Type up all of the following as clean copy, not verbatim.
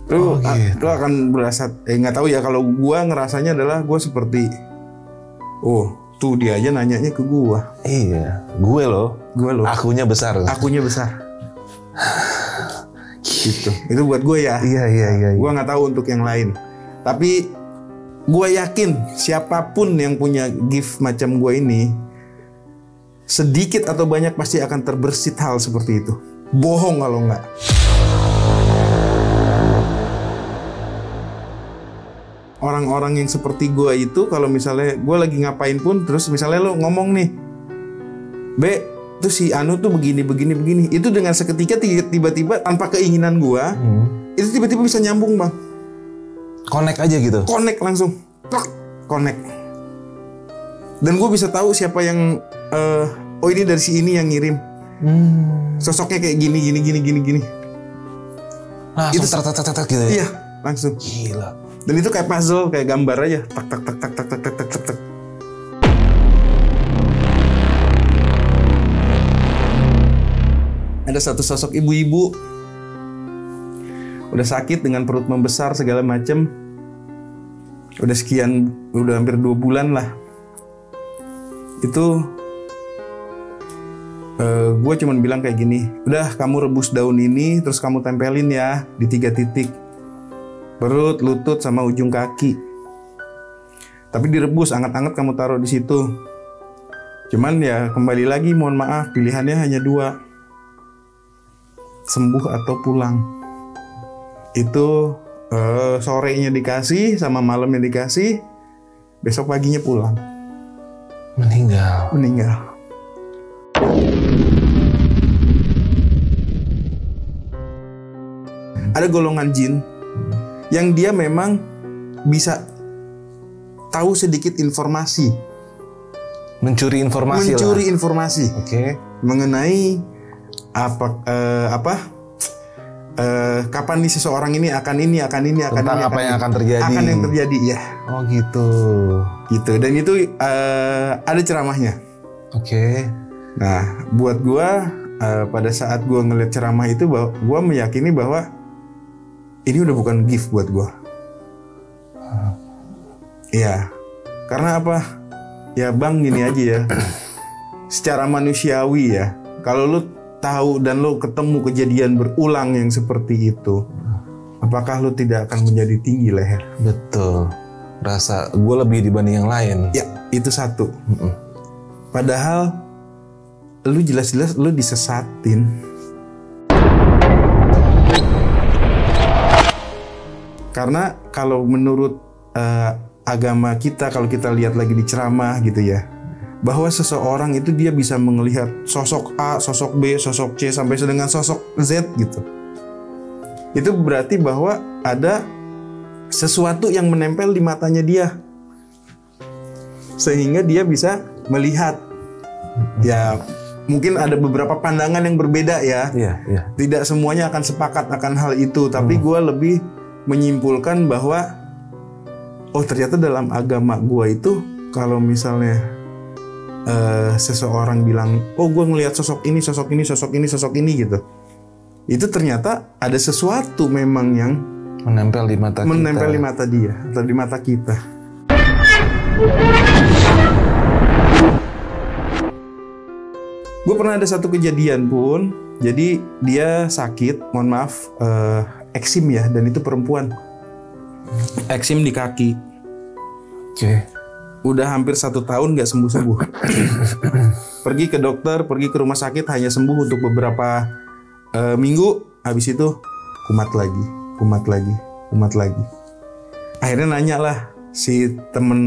Lu akan berasa nggak tahu ya, kalau gua ngerasanya adalah gua seperti tuh dia aja nanyanya ke gua. Iya, gue loh. Akunya besar. Gitu. Itu buat gue ya. Iya. Gua nggak tahu untuk yang lain. Tapi gue yakin siapapun yang punya gift macam gue ini, sedikit atau banyak pasti akan terbersit hal seperti itu. Bohong kalau nggak. Orang-orang yang seperti gue itu, kalau misalnya gue lagi ngapain pun, terus misalnya lo ngomong nih, tuh si Anu tuh begini, itu dengan seketika tiba-tiba tanpa keinginan gue, itu tiba-tiba bisa nyambung bang. Connect aja gitu. Connect langsung, connect. Dan gue bisa tahu siapa yang, ini dari si ini yang ngirim. Sosoknya kayak gini. Langsung tak gitu ya? Iya, langsung. Gila. Dan itu kayak puzzle, kayak gambar aja. Tak. Ada satu sosok ibu-ibu udah sakit dengan perut membesar segala macem. Udah hampir 2 bulan lah. Itu gue cuman bilang kayak gini, udah kamu rebus daun ini terus kamu tempelin ya di 3 titik. Perut, lutut, sama ujung kaki. Tapi direbus, anget-anget kamu taruh di situ. Cuman ya kembali lagi, mohon maaf, pilihannya hanya 2. Sembuh atau pulang. Itu sorenya dikasih, sama malamnya dikasih. Besok paginya pulang. Meninggal. Ada golongan jin yang dia memang bisa tahu sedikit informasi, mencuri informasi. Oke. Mengenai kapan nih seseorang ini akan yang akan terjadi ya. Oh gitu. Dan itu ada ceramahnya. Oke. Nah, buat gua pada saat gua ngeliat ceramah itu, gua meyakini bahwa ini udah bukan gift buat gue. Iya. Karena apa? Ya bang, gini aja ya. Secara manusiawi ya, kalau lu tahu dan lu ketemu kejadian berulang yang seperti itu, apakah lu tidak akan menjadi tinggi leher? Betul. Rasa gue lebih dibanding yang lain. Ya, itu satu. Padahal lu jelas-jelas lu disesatin. Karena kalau menurut agama kita, kalau kita lihat lagi di ceramah gitu ya, bahwa seseorang itu dia bisa melihat sosok A, sosok B, sosok C, sampai dengan sosok Z gitu. Itu berarti bahwa ada sesuatu yang menempel di matanya dia, sehingga dia bisa melihat. Ya mungkin ada beberapa pandangan yang berbeda ya. Tidak semuanya akan sepakat akan hal itu, tapi gue lebih menyimpulkan bahwa ternyata dalam agama gua itu, kalau misalnya seseorang bilang gue ngelihat sosok ini gitu, itu ternyata ada sesuatu memang yang menempel di mata dia atau di mata kita. Gue pernah ada satu kejadian pun, jadi dia sakit, mohon maaf, eksim ya, dan itu perempuan. Eksim di kaki. Oke. Udah hampir 1 tahun gak sembuh-sembuh. Pergi ke dokter, pergi ke rumah sakit, hanya sembuh untuk beberapa minggu. Habis itu kumat lagi. Akhirnya nanya lah, si temen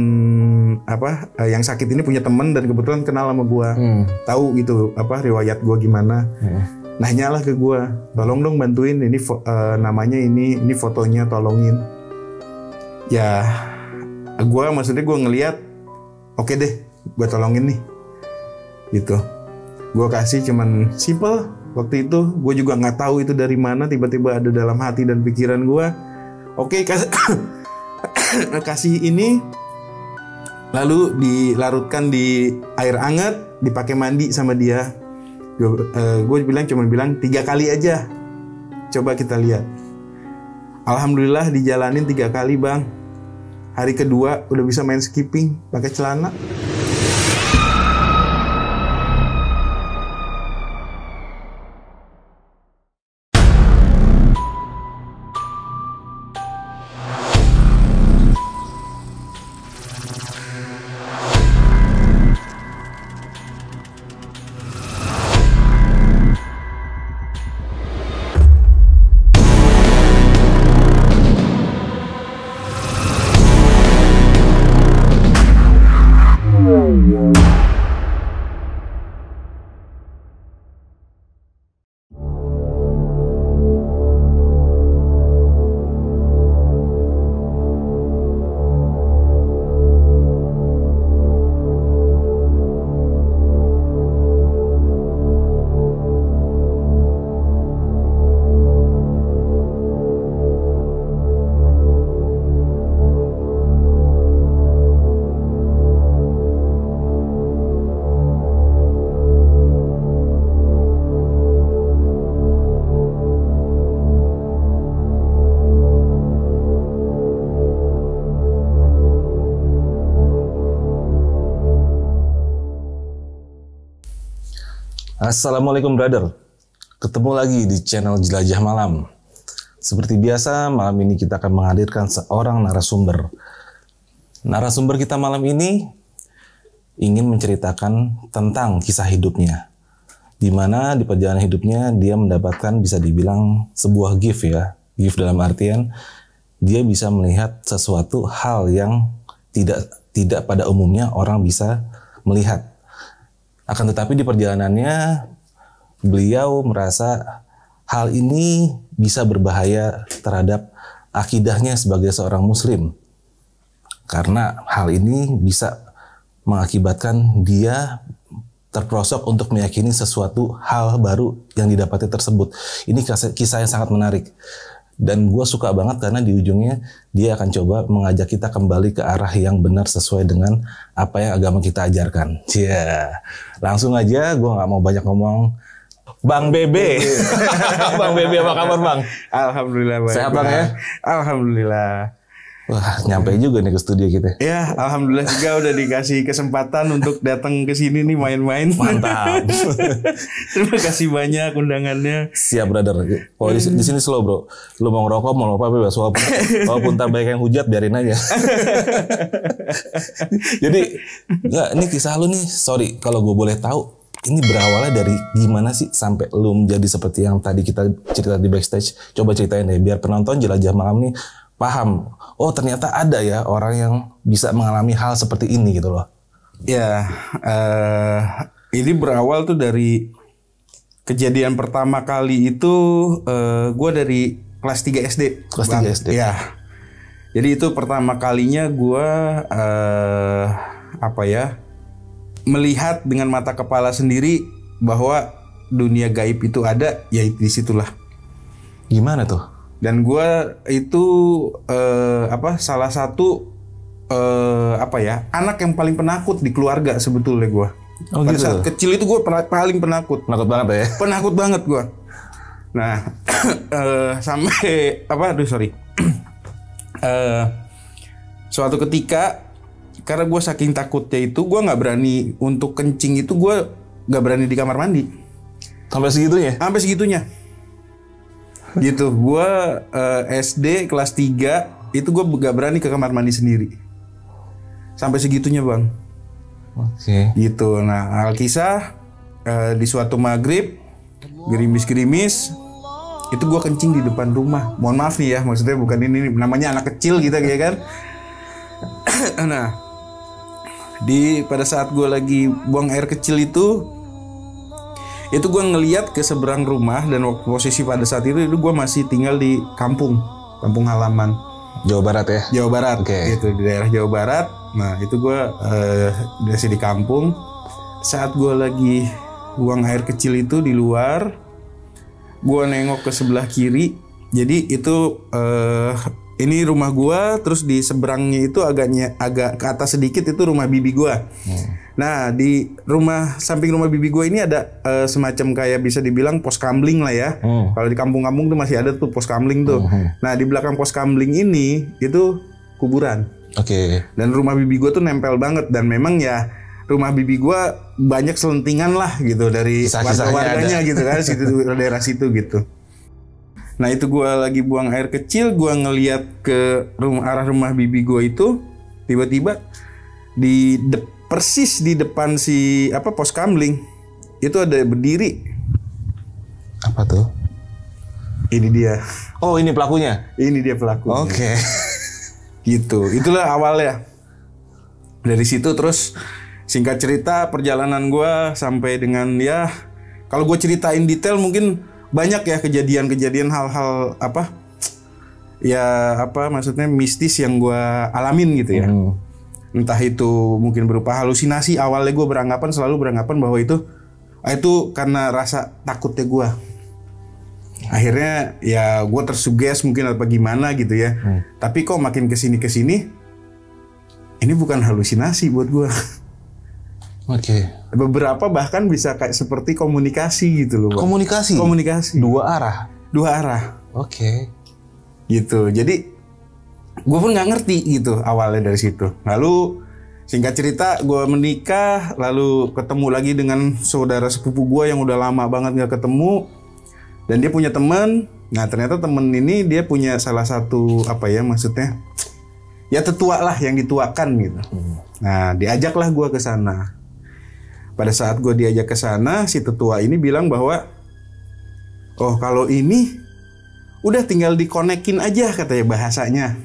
yang sakit ini punya temen dan kebetulan kenal sama gua. Tahu gitu riwayat gua gimana. Nanyalah ke gue, tolong dong bantuin, ini namanya ini fotonya, tolongin. Ya, maksudnya gue ngeliat, oke deh, gue tolongin nih, gitu. Gue kasih cuman simple. Waktu itu gue juga nggak tahu itu dari mana, tiba-tiba ada dalam hati dan pikiran gue. Oke, kasih ini, lalu dilarutkan di air hangat, dipakai mandi sama dia. Gue cuman bilang 3 kali aja, coba kita lihat. Alhamdulillah dijalanin 3 kali bang. Hari kedua udah bisa main skipping pakai celana. Assalamualaikum brother, ketemu lagi di channel Jelajah Malam. Seperti biasa, malam ini kita akan menghadirkan seorang narasumber. Narasumber kita malam ini ingin menceritakan tentang kisah hidupnya, di mana di perjalanan hidupnya dia mendapatkan, bisa dibilang sebuah gift ya. Gift dalam artian dia bisa melihat sesuatu hal yang tidak pada umumnya orang bisa melihat. Akan tetapi di perjalanannya beliau merasa hal ini bisa berbahaya terhadap akidahnya sebagai seorang muslim. Karena hal ini bisa mengakibatkan dia terperosok untuk meyakini sesuatu hal baru yang didapati tersebut. Ini kisah yang sangat menarik. Dan gue suka banget karena di ujungnya dia akan coba mengajak kita kembali ke arah yang benar sesuai dengan apa yang agama kita ajarkan. Langsung aja, gue nggak mau banyak ngomong. Bang Bebe, Bang Bebe apa kabar bang? Alhamdulillah baik. Sehat bang ya? Alhamdulillah. Wah, nyampe juga nih ke studio kita. Ya, alhamdulillah juga udah dikasih kesempatan untuk datang ke sini nih main-main. Mantap. Terima kasih banyak undangannya. Siap brother. Oh di sini slow bro. Lu mau ngerokok mau apa bebas. Walaupun tak banyak yang hujat biarin aja. Jadi nggak, ini kisah lu nih. Sorry kalau gue boleh tahu. Ini berawalnya dari gimana sih sampai lu menjadi seperti yang tadi kita cerita di backstage. Coba ceritain deh biar penonton Jelajah Malam nih paham. Oh ternyata ada ya orang yang bisa mengalami hal seperti ini gitu loh. Ya, ini berawal tuh dari kejadian pertama kali itu gue dari kelas 3 SD. Kelas 3 SD? Ya. Jadi itu pertama kalinya gue melihat dengan mata kepala sendiri bahwa dunia gaib itu ada, ya disitulah. Gimana tuh? Dan gue itu salah satu anak yang paling penakut di keluarga sebetulnya gue. Oh, pada gitu? saat kecil itu gue paling penakut. Penakut banget ya? Penakut banget gue. Nah sampai suatu ketika karena gue saking takutnya itu gue nggak berani untuk kencing, itu gue nggak berani di kamar mandi. Sampai segitunya? Sampai segitunya. Gitu, gue SD kelas 3 itu gue gak berani ke kamar mandi sendiri. Sampai segitunya bang. Oke. Gitu, nah alkisah di suatu maghrib gerimis-gerimis itu gue kencing di depan rumah. Mohon maaf nih ya, maksudnya bukan ini namanya anak kecil gitu ya kan. Nah, pada saat gue lagi buang air kecil itu gue ngeliat ke seberang rumah, dan waktu posisi pada saat itu gue masih tinggal di kampung halaman Jawa Barat ya? Jawa Barat, okay. Gitu di daerah Jawa Barat. Nah itu gue masih di kampung. Saat gue lagi buang air kecil itu di luar, gue nengok ke sebelah kiri. Jadi itu ini rumah gue, terus di seberangnya itu agak ke atas sedikit itu rumah bibi gue. Nah, di rumah samping rumah bibi gue ini ada semacam kayak bisa dibilang pos kamling lah ya. Kalau di kampung-kampung tuh masih ada tuh pos kamling tuh. Nah, di belakang pos kamling ini itu kuburan. Oke. Dan rumah bibi gue tuh nempel banget, dan memang ya rumah bibi gue banyak selentingan lah gitu dari warga-warganya gitu kan, situ daerah situ gitu. Nah, itu gue lagi buang air kecil, gue ngeliat ke arah rumah bibi gue itu, tiba-tiba persis di depan si pos kamling itu ada berdiri. Apa tuh? Ini dia. Oh, ini pelakunya. Ini dia pelakunya. Oke. Gitu. Itulah awalnya. Dari situ terus singkat cerita perjalanan gue sampai dengan ya, kalau gue ceritain detail mungkin banyak ya kejadian-kejadian hal-hal maksudnya mistis yang gue alamin gitu ya. Entah itu mungkin berupa halusinasi. Awalnya gue selalu beranggapan bahwa itu karena rasa takutnya gue. Akhirnya ya gue tersuges mungkin apa gimana gitu ya. Tapi kok makin kesini ini bukan halusinasi buat gue. Oke. Beberapa bahkan bisa kayak seperti komunikasi gitu loh, Bang. Komunikasi. Dua arah. Oke. Gitu. Jadi gue pun nggak ngerti gitu awalnya dari situ. Lalu singkat cerita gue menikah, lalu ketemu lagi dengan saudara sepupu gue yang udah lama banget nggak ketemu, dan dia punya teman. Nah, ternyata temen ini dia punya salah satu maksudnya ya tetua lah, yang dituakan gitu. Nah, diajaklah gue ke sana. Pada saat gue diajak ke sana, si tetua ini bilang bahwa kalau ini udah tinggal dikonekin aja, katanya bahasanya.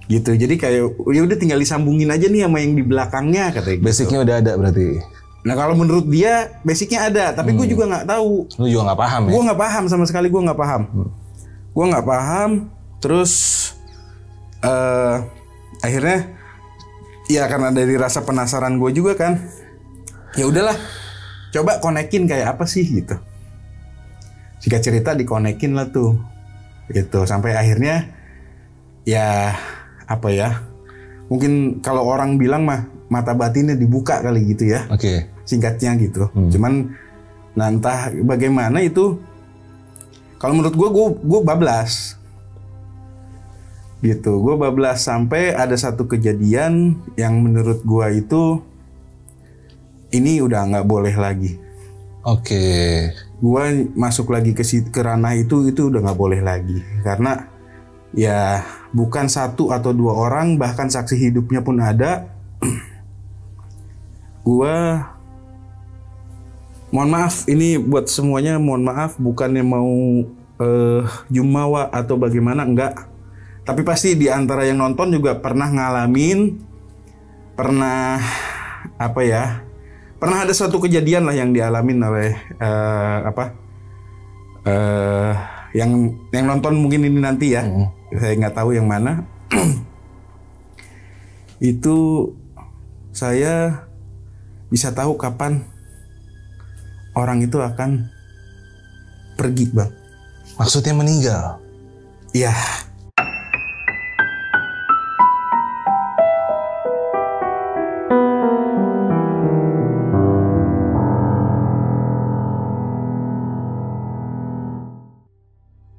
Gitu. Jadi kayak ya udah tinggal disambungin aja nih sama yang di belakangnya, katanya gitu. Basicnya udah ada berarti. Nah, kalau menurut dia basicnya ada, tapi gue juga nggak tahu. Lu juga nggak paham ya? Gue nggak paham sama sekali, gue nggak paham. Gue nggak paham. Terus akhirnya ya karena dari rasa penasaran gue juga kan, ya udahlah, coba konekin kayak apa sih gitu. Singkat cerita dikonekin lah tuh, gitu. Sampai akhirnya ya mungkin kalau orang bilang mah mata batinnya dibuka kali gitu ya. Oke. Singkatnya gitu. Cuman entah bagaimana itu, kalau menurut gue bablas gitu. Gue bablas sampai ada satu kejadian yang menurut gue itu ini udah nggak boleh lagi. Oke. Gue masuk lagi ke ranah itu udah nggak boleh lagi, karena ya bukan satu atau dua orang, bahkan saksi hidupnya pun ada. Gua mohon maaf, ini buat semuanya mohon maaf, bukannya mau jumawa atau bagaimana, enggak. Tapi pasti di antara yang nonton juga pernah ngalamin, pernah ada suatu kejadian lah yang dialamin oleh yang nonton mungkin ini nanti ya. Saya nggak tahu yang mana. Itu saya bisa tahu kapan orang itu akan pergi, Bang. Maksudnya meninggal? Iya.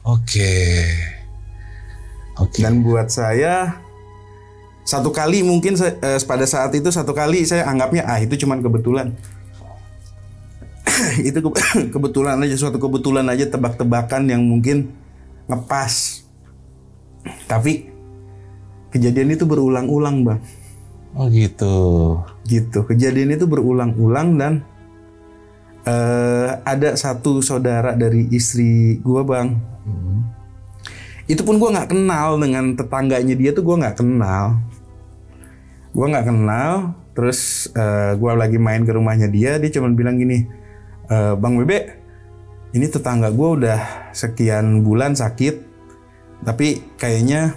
Oke. Dan buat saya satu kali mungkin pada saat itu saya anggapnya itu cuman kebetulan. Itu kebetulan aja, suatu kebetulan aja, tebak-tebakan yang mungkin ngepas. Tapi kejadian itu berulang-ulang, Bang. Oh gitu. Gitu. Kejadian itu berulang-ulang dan ada satu saudara dari istri gua, Bang. Itu pun gue nggak kenal dengan tetangganya dia tuh, gue nggak kenal. Terus gue lagi main ke rumahnya dia cuma bilang gini, Bang Bebe, ini tetangga gue udah sekian bulan sakit, tapi kayaknya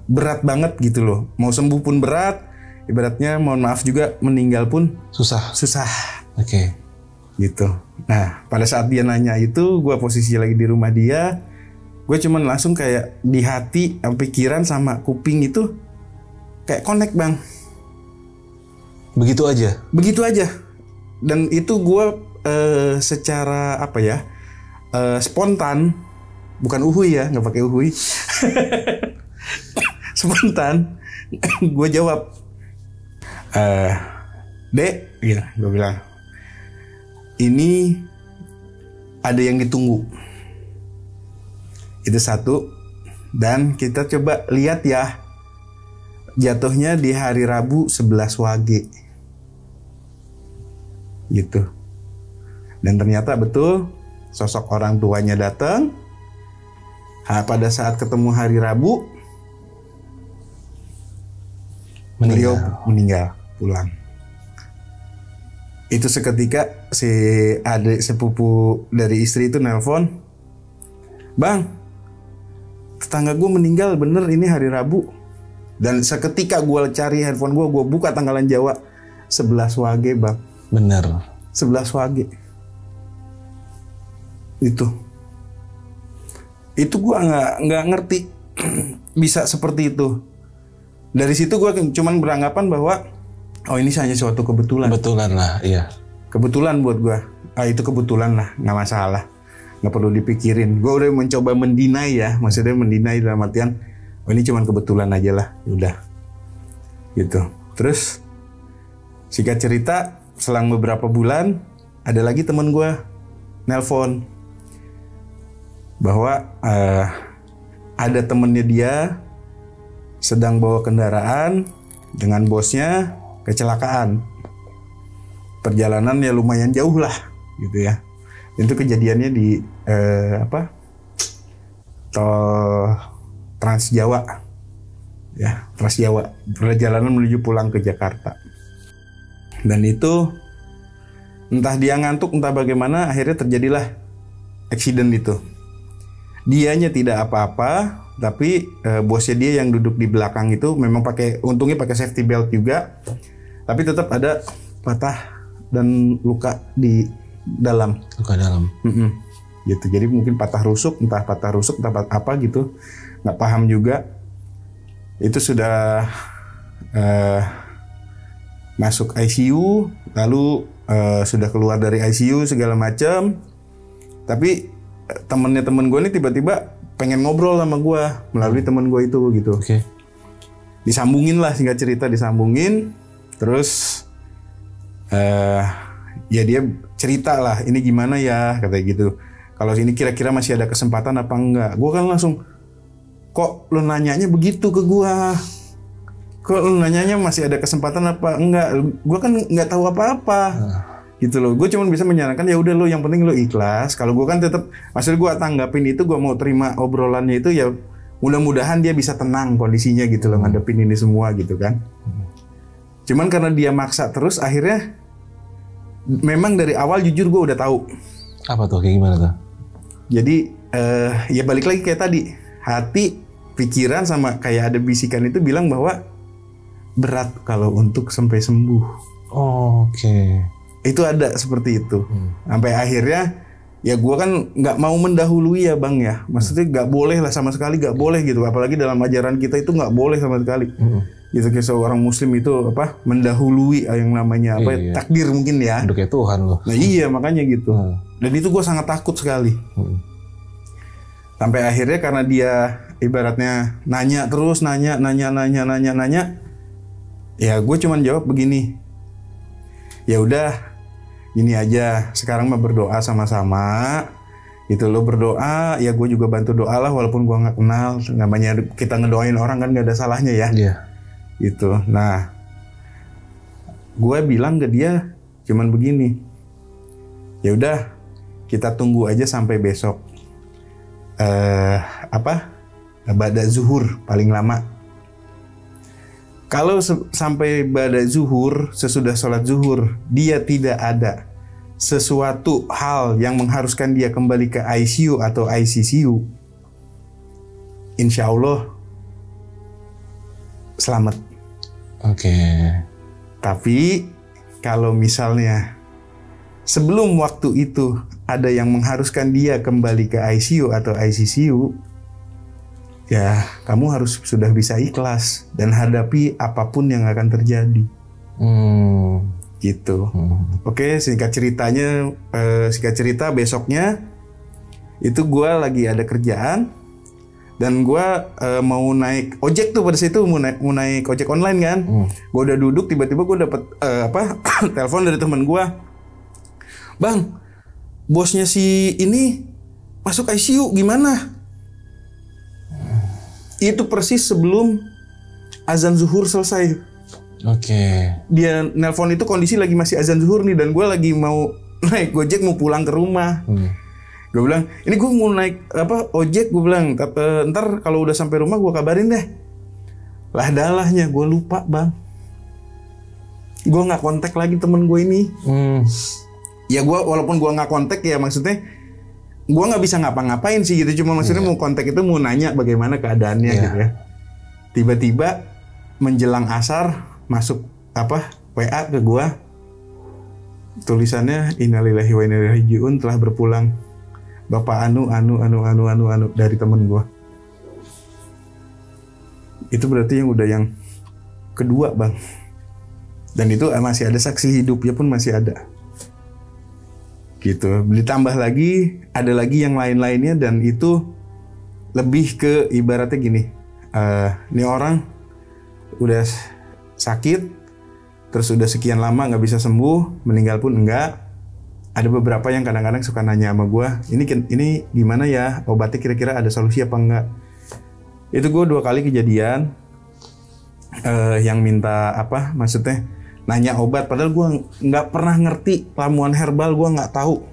berat banget gitu loh. Mau sembuh pun berat, ibaratnya mohon maaf juga meninggal pun susah. Oke. Gitu. Nah, pada saat dia nanya itu, gue posisi lagi di rumah dia. Gue cuman langsung kayak di hati, pikiran sama kuping itu kayak connect, Bang. Begitu aja. Begitu aja. Dan itu gue secara apa ya, spontan, bukan uhui ya, nggak pakai uhui. Spontan, gue jawab, Dek, gitu, gue bilang, ini ada yang ditunggu. Itu satu. Dan kita coba lihat ya, jatuhnya di hari Rabu 11 Wage. Gitu. Dan ternyata betul sosok orang tuanya datang. Pada saat ketemu hari Rabu, beliau meninggal pulang. Itu seketika si adik sepupu dari istri itu nelpon, Bang, tetangga gue meninggal bener ini hari Rabu. Dan seketika gue cari handphone gue buka tanggalan Jawa, 11 Wage Bang. Bener. 11 Wage. Itu gue nggak ngerti bisa seperti itu. Dari situ gue cuman beranggapan bahwa oh ini hanya suatu kebetulan. Kebetulan lah, iya. Kebetulan buat gue. Itu kebetulan lah, nggak masalah. Nggak perlu dipikirin. Gue udah mencoba mendinai ya, maksudnya mendinai dalam artian oh ini cuman kebetulan aja lah, udah gitu. Terus singkat cerita, selang beberapa bulan ada lagi temen gue nelpon bahwa ada temennya dia sedang bawa kendaraan dengan bosnya kecelakaan. Perjalanannya lumayan jauh lah, gitu ya. Itu kejadiannya di tol Trans Jawa, ya Trans Jawa, perjalanan menuju pulang ke Jakarta. Dan itu entah dia ngantuk entah bagaimana akhirnya terjadilah accident itu. Dianya tidak apa-apa, tapi bosnya dia yang duduk di belakang itu memang untungnya pakai safety belt juga, tapi tetap ada patah dan luka di dalam. Luka dalam. Gitu. Jadi mungkin patah rusuk entah apa gitu, nggak paham juga. Itu sudah masuk ICU, lalu sudah keluar dari ICU segala macam. Tapi temen gue ini tiba-tiba pengen ngobrol sama gue melalui temen gue itu gitu. Oke. Disambungin lah, singkat cerita disambungin. Terus ya dia cerita lah ini gimana ya katanya gitu. Kalau ini kira-kira masih ada kesempatan apa enggak. Gue kan langsung, kok lo nanyanya begitu ke gue? Kok lo nanyanya masih ada kesempatan apa enggak? Gue kan nggak tahu apa-apa. Gitu loh. Gue cuma bisa menyarankan ya udah lo, yang penting lo ikhlas. Kalau gue kan tetap, maksud gue tanggapin itu, gue mau terima obrolannya itu ya mudah-mudahan dia bisa tenang kondisinya gitu loh, ngadepin ini semua gitu kan. Cuman karena dia maksa terus, akhirnya memang dari awal jujur gue udah tahu. Apa tuh, kayak gimana tuh? Jadi ya balik lagi kayak tadi, hati, pikiran sama kayak ada bisikan itu bilang bahwa berat kalau untuk sampai sembuh. Oh, oke. Itu ada seperti itu. Sampai akhirnya ya gue kan nggak mau mendahului ya Bang ya. Maksudnya nggak boleh lah, sama sekali nggak boleh gitu. Apalagi dalam ajaran kita itu nggak boleh sama sekali. Gitu, kayak seorang muslim itu mendahului yang namanya takdir mungkin ya. Udah kayak Tuhan loh. Nah iya makanya gitu. Dan itu gue sangat takut sekali. Sampai akhirnya karena dia ibaratnya nanya terus, nanya. Ya gue cuman jawab begini. Ya udah, gini aja. Sekarang mah berdoa sama-sama. Gitu, lo berdoa, ya gue juga bantu doa lah walaupun gue nggak kenal. Namanya kita ngedoain orang kan nggak ada salahnya ya. Gitu. Nah, gue bilang ke dia cuman begini. Ya udah, kita tunggu aja sampai besok. Ba'da zuhur paling lama. Kalau sampai ba'da zuhur, sesudah sholat zuhur, dia tidak ada sesuatu hal yang mengharuskan dia kembali ke ICU atau ICCU, insya Allah selamat. Oke. Tapi kalau misalnya sebelum waktu itu ada yang mengharuskan dia kembali ke ICU atau ICCU, ya kamu harus sudah bisa ikhlas dan hadapi apapun yang akan terjadi. Gitu. Oke, singkat cerita besoknya itu gue lagi ada kerjaan dan gue mau naik ojek tuh pada situ mau naik ojek online kan. Gue udah duduk, tiba-tiba gue dapet telepon dari teman gue. Bang, bosnya si ini masuk ICU, gimana? Itu persis sebelum azan zuhur selesai. Oke. Dia nelpon itu kondisi lagi masih azan zuhur nih, dan gue lagi mau naik gojek mau pulang ke rumah. Gue bilang, ini gue mau naik ojek, gue bilang, ntar kalau udah sampai rumah gue kabarin deh. Lah dalahnya gue lupa bang. Gue nggak kontak lagi temen gue ini. Ya gue walaupun gue nggak kontak ya maksudnya gue nggak bisa ngapa-ngapain sih gitu. Cuma maksudnya mau kontak itu mau nanya bagaimana keadaannya gitu ya. Tiba-tiba menjelang asar masuk WA ke gua, tulisannya innalillahi wa inna ilaihi raji'un, telah berpulang Bapak anu dari temen gua. Itu berarti yang kedua bang, dan itu masih ada saksi hidupnya pun masih ada gitu. Ditambah lagi ada lagi yang lain-lainnya, dan itu lebih ke ibaratnya gini, ini orang udah sakit, terus udah sekian lama nggak bisa sembuh, meninggal pun enggak. Ada beberapa yang kadang-kadang suka nanya sama gue, ini gimana ya obatnya, kira-kira ada solusi apa enggak? Itu gue 2 kali kejadian yang minta maksudnya nanya obat, padahal gue nggak pernah ngerti ramuan herbal, gue nggak tahu,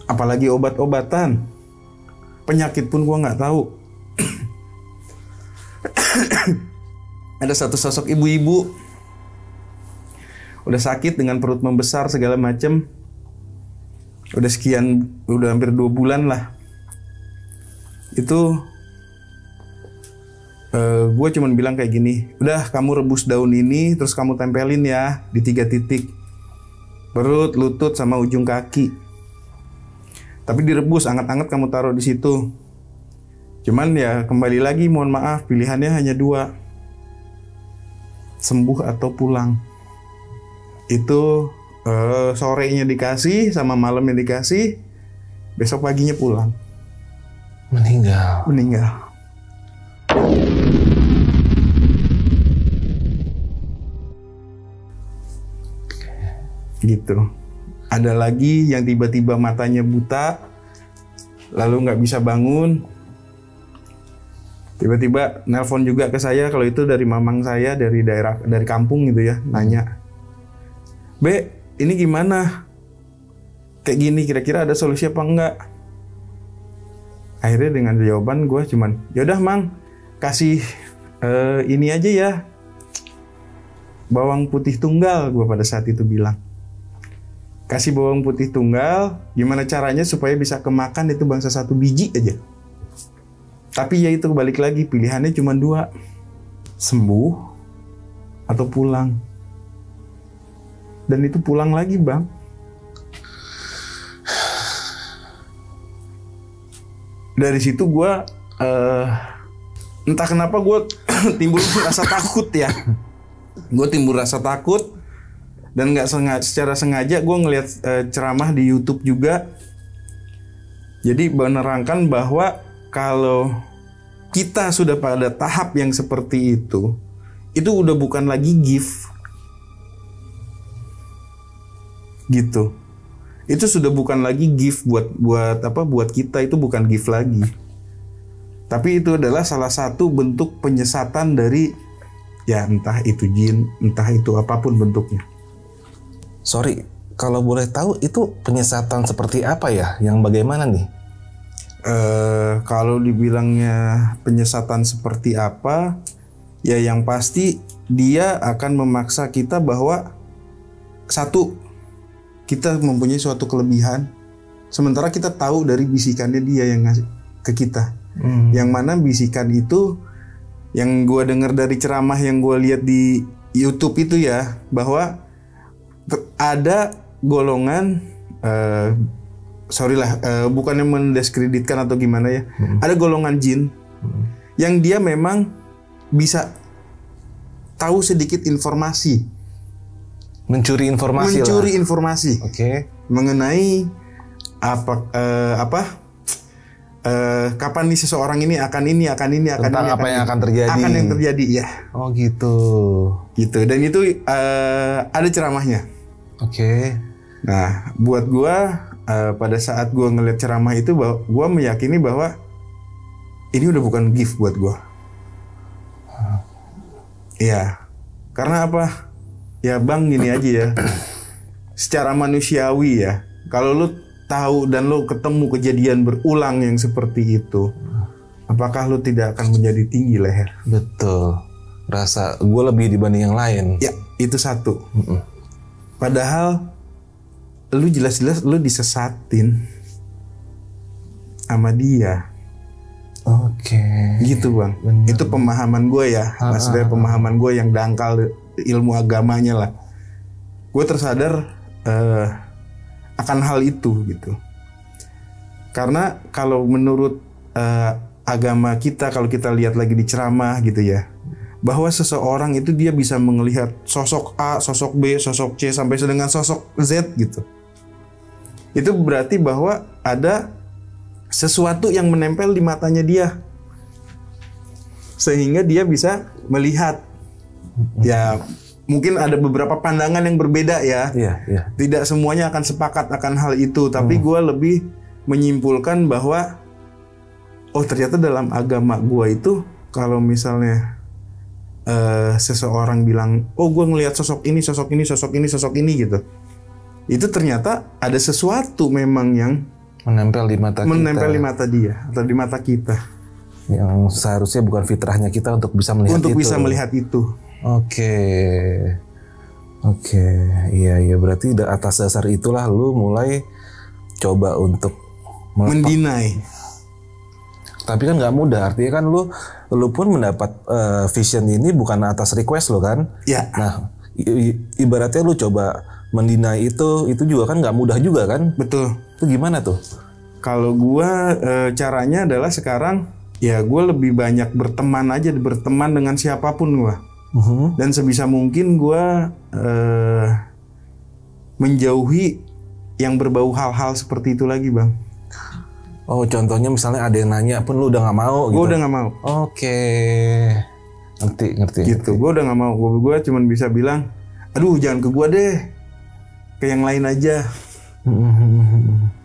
apalagi obat-obatan, penyakit pun gue nggak tahu. Ada satu sosok ibu-ibu udah sakit dengan perut membesar segala macem, udah hampir 2 bulan lah. Itu gue cuman bilang kayak gini, udah kamu rebus daun ini terus kamu tempelin ya di 3 titik, perut, lutut sama ujung kaki. Tapi direbus anget-anget, kamu taruh di situ. Cuman ya kembali lagi, mohon maaf, pilihannya hanya 2. Sembuh atau pulang. Itu sorenya dikasih sama malamnya dikasih, besok paginya pulang. Meninggal. Gitu. Ada lagi yang tiba-tiba matanya buta, lalu nggak bisa bangun. Tiba-tiba nelpon juga ke saya, kalau itu dari mamang saya dari kampung gitu ya, nanya, "Be, ini gimana? Kayak gini kira-kira ada solusi apa enggak?" Akhirnya dengan jawaban gue cuman, "Yaudah Mang, kasih ini aja ya, bawang putih tunggal," gue pada saat itu bilang. Kasih bawang putih tunggal, gimana caranya supaya bisa kemakan itu bangsa 1 biji aja. Tapi ya itu balik lagi, pilihannya cuma 2, sembuh atau pulang. Dan itu pulang lagi bang. Dari situ gue entah kenapa gue timbul rasa takut ya. Gue timbul rasa takut, dan nggak secara sengaja gue ngeliat ceramah di YouTube juga. Jadi menerangkan bahwa kalau kita sudah pada tahap yang seperti itu udah bukan lagi gift. Gitu. Itu sudah bukan lagi gift buat kita, itu bukan gift lagi. Tapi itu adalah salah satu bentuk penyesatan dari ya entah itu jin, entah itu apapun bentuknya. Sorry, kalau boleh tahu itu penyesatan seperti apa ya? Yang bagaimana nih? Kalau dibilangnya penyesatan seperti apa, ya yang pasti dia akan memaksa kita bahwa satu, kita mempunyai suatu kelebihan, sementara kita tahu dari bisikannya dia yang ngasih ke kita. Yang mana bisikan itu, yang gue dengar dari ceramah yang gue lihat di YouTube itu ya, bahwa ada golongan bukannya mendiskreditkan atau gimana ya, ada golongan jin yang dia memang bisa tahu sedikit informasi Mencuri informasi Oke. Mengenai kapan nih seseorang ini akan Tentang apa yang akan terjadi. Ya. Oh gitu. Dan itu ada ceramahnya. Oke. Nah, buat gua pada saat gua ngeliat ceramah itu, gua meyakini bahwa ini udah bukan gift buat gua. Iya. Karena apa? Ya Bang, gini aja ya. Secara manusiawi ya, kalau lu tahu dan lu ketemu kejadian berulang yang seperti itu, apakah lu tidak akan menjadi tinggi leher? Betul. Rasa gue lebih dibanding yang lain. Ya, itu satu. Padahal lu jelas-jelas lu disesatin sama dia. Oke. Gitu Bang. Bener. Itu pemahaman gue ya. Maksudnya pemahaman gue yang dangkal ilmu agamanya lah. Gue tersadar akan hal itu gitu. Karena kalau menurut agama kita, kalau kita lihat lagi di ceramah gitu ya, bahwa seseorang itu dia bisa melihat sosok A, sosok B, sosok C sampai dengan sosok Z gitu. Itu berarti bahwa ada sesuatu yang menempel di matanya dia, sehingga dia bisa melihat. Ya mungkin ada beberapa pandangan yang berbeda ya. Iya. Tidak semuanya akan sepakat akan hal itu, tapi gue lebih menyimpulkan bahwa ternyata dalam agama gue itu kalau misalnya seseorang bilang, gue ngelihat sosok ini gitu, itu ternyata ada sesuatu memang yang menempel di mata dia atau di mata kita, yang seharusnya bukan fitrahnya kita untuk bisa melihat itu. Oke, iya berarti atas dasar itulah lu mulai coba untuk mendinai. Tapi kan nggak mudah, artinya kan lu pun mendapat vision ini bukan atas request lo kan? Ya. Nah, ibaratnya lu coba mendinai itu juga kan nggak mudah juga kan? Betul. Itu gimana tuh? Kalau gua caranya adalah sekarang ya gue lebih banyak berteman dengan siapapun gua. Dan sebisa mungkin gue menjauhi yang berbau hal-hal seperti itu lagi Bang. Oh, contohnya misalnya ada yang nanya pun lu udah nggak mau? Gue udah nggak mau. Oke. Ngerti. Gitu, gue udah nggak mau. Gue cuman bisa bilang, aduh jangan ke gue deh, ke yang lain aja.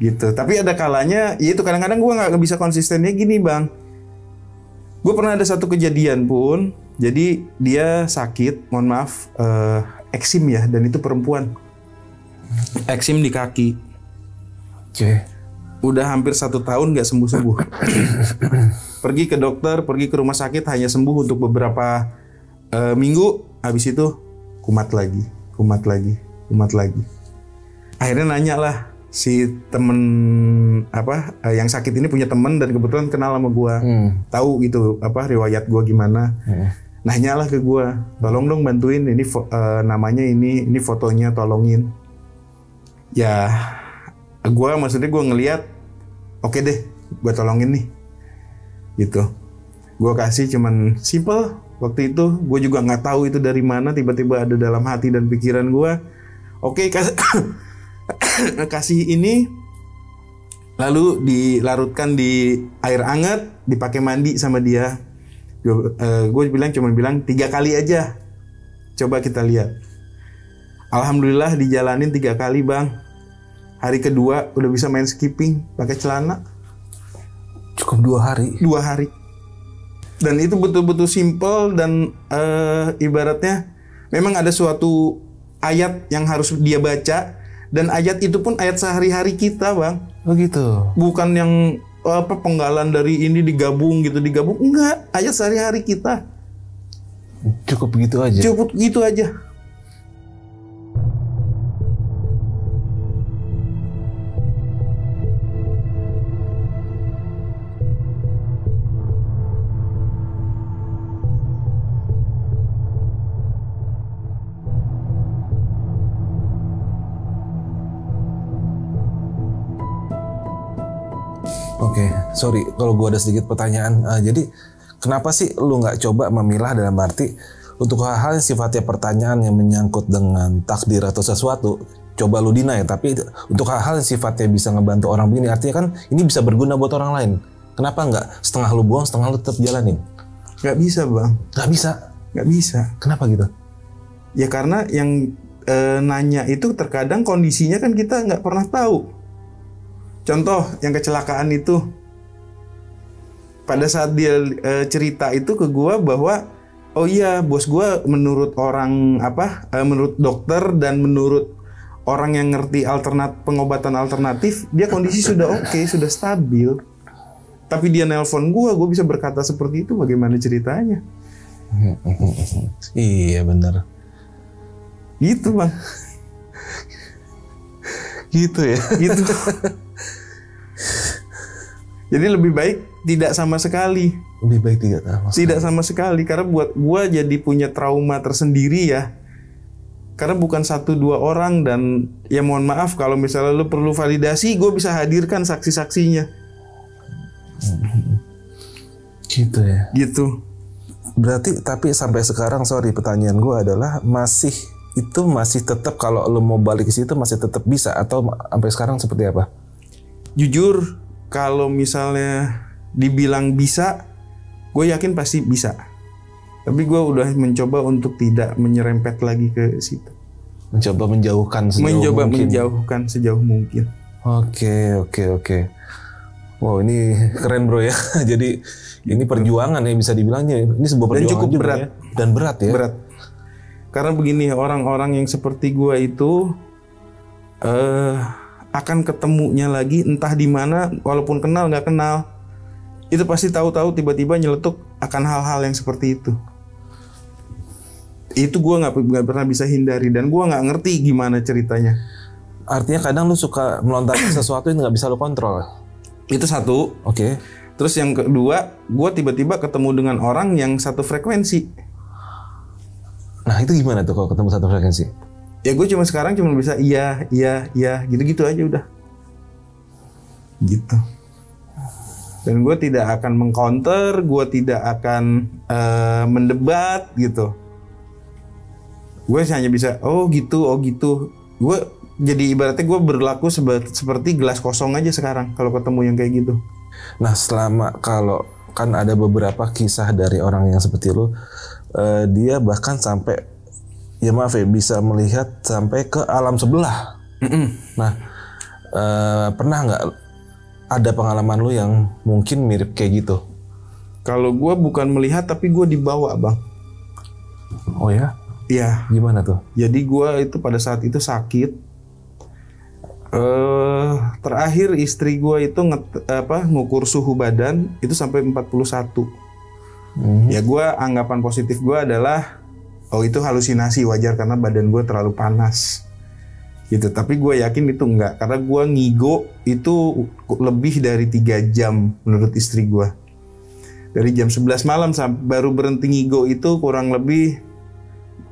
Gitu. Tapi ada kalanya, ya itu kadang-kadang gue nggak bisa konsistennya gini Bang. Gue pernah ada satu kejadian pun. Jadi dia sakit, mohon maaf, eksim ya, dan itu perempuan. Eksim di kaki. Oke. Udah hampir 1 tahun nggak sembuh-sembuh. Pergi ke dokter, pergi ke rumah sakit, hanya sembuh untuk beberapa minggu. Habis itu kumat lagi. Akhirnya nanya lah, si temen yang sakit ini punya temen dan kebetulan kenal sama gua. Tahu gitu riwayat gua gimana. Nanya lah ke gua, tolong dong bantuin ini namanya ini fotonya tolongin. Ya maksudnya gua ngelihat oke deh, gua tolongin nih. Gitu. Gua kasih cuman simple waktu itu, gua juga nggak tahu itu dari mana tiba-tiba ada dalam hati dan pikiran gua. Oke, kasih ini, lalu dilarutkan di air hangat, dipakai mandi sama dia. Gue cuman bilang 3 kali aja, coba kita lihat. Alhamdulillah dijalanin 3 kali Bang. Hari kedua udah bisa main skipping pakai celana. Cukup 2 hari. 2 hari. Dan itu betul-betul simple dan ibaratnya memang ada suatu ayat yang harus dia baca. Dan ayat itu pun ayat sehari-hari kita Bang. Oh gitu. Bukan yang penggalan dari ini digabung. Enggak, ayat sehari-hari kita. Cukup gitu aja. Oke, sorry kalau gue ada sedikit pertanyaan. Jadi kenapa sih lu nggak coba memilah dalam arti untuk hal-hal yang sifatnya pertanyaan yang menyangkut dengan takdir atau sesuatu, coba lu deny. Tapi untuk hal-hal yang sifatnya bisa ngebantu orang begini, artinya kan ini bisa berguna buat orang lain. Kenapa nggak setengah lu buang, setengah lu tetap jalanin? Nggak bisa bang. Nggak bisa. Nggak bisa. Kenapa gitu? Ya karena yang nanya itu terkadang kondisinya kan kita nggak pernah tahu. Contoh yang kecelakaan itu, pada saat dia cerita itu ke gua bahwa oh iya bos gua menurut orang menurut dokter dan menurut orang yang ngerti pengobatan alternatif, dia kondisi sudah oke, sudah stabil. Tapi dia nelpon gue bisa berkata seperti itu, bagaimana ceritanya? Iya benar. Gitu bang. Gitu ya. Gitu. Jadi lebih baik tidak sama sekali. Lebih baik tidak sama sekali. Tidak sama sekali, karena buat gue jadi punya trauma tersendiri ya. Karena bukan 1-2 orang, dan ya mohon maaf kalau misalnya lu perlu validasi, gue bisa hadirkan saksi-saksinya. Gitu ya. Gitu. Berarti tapi sampai sekarang, sorry, pertanyaan gue adalah masih tetap kalau lu mau balik ke situ masih tetap bisa, atau sampai sekarang seperti apa? Jujur kalau misalnya dibilang bisa, gue yakin pasti bisa. Tapi gue udah mencoba untuk tidak menyerempet lagi ke situ. Mencoba menjauhkan sejauh mungkin. Oke. Wow, ini keren bro ya. Jadi ini perjuangan ya bisa dibilangnya. Ini sebuah perjuangan dan cukup juga berat. Ya. Dan berat ya. Berat. Karena begini, orang-orang yang seperti gue itu akan ketemunya lagi entah di mana, walaupun kenal nggak kenal, itu pasti tahu-tahu tiba-tiba nyeletuk akan hal-hal yang seperti itu. Itu gue nggak pernah bisa hindari, dan gue nggak ngerti gimana ceritanya. Artinya kadang lu suka melontarkan sesuatu yang nggak bisa lu kontrol. Itu satu. Oke. Terus yang kedua, gue tiba-tiba ketemu dengan orang yang satu frekuensi. Nah itu gimana tuh kalau ketemu satu frekuensi? Ya gue sekarang cuma bisa iya, gitu-gitu aja udah. Gitu. Dan gue tidak akan mengcounter, gue tidak akan mendebat gitu. Gue hanya bisa, oh gitu. Gue jadi ibaratnya gue berlaku seperti gelas kosong aja sekarang kalau ketemu yang kayak gitu. Nah kalau kan ada beberapa kisah dari orang yang seperti lu, dia bahkan sampai, ya maaf ya, bisa melihat sampai ke alam sebelah. Nah pernah nggak ada pengalaman lu yang mungkin mirip kayak gitu? Kalau gue bukan melihat, tapi gue dibawa bang. Oh ya? Iya. Gimana tuh? Jadi gue itu pada saat itu sakit. Terakhir istri gue itu ngukur suhu badan itu sampai 41. Ya gue, anggapan positif gue adalah oh itu halusinasi, wajar karena badan gue terlalu panas gitu. Tapi gue yakin itu enggak, karena gue ngigo itu lebih dari 3 jam menurut istri gue. Dari jam 11 malam baru berhenti ngigo itu kurang lebih,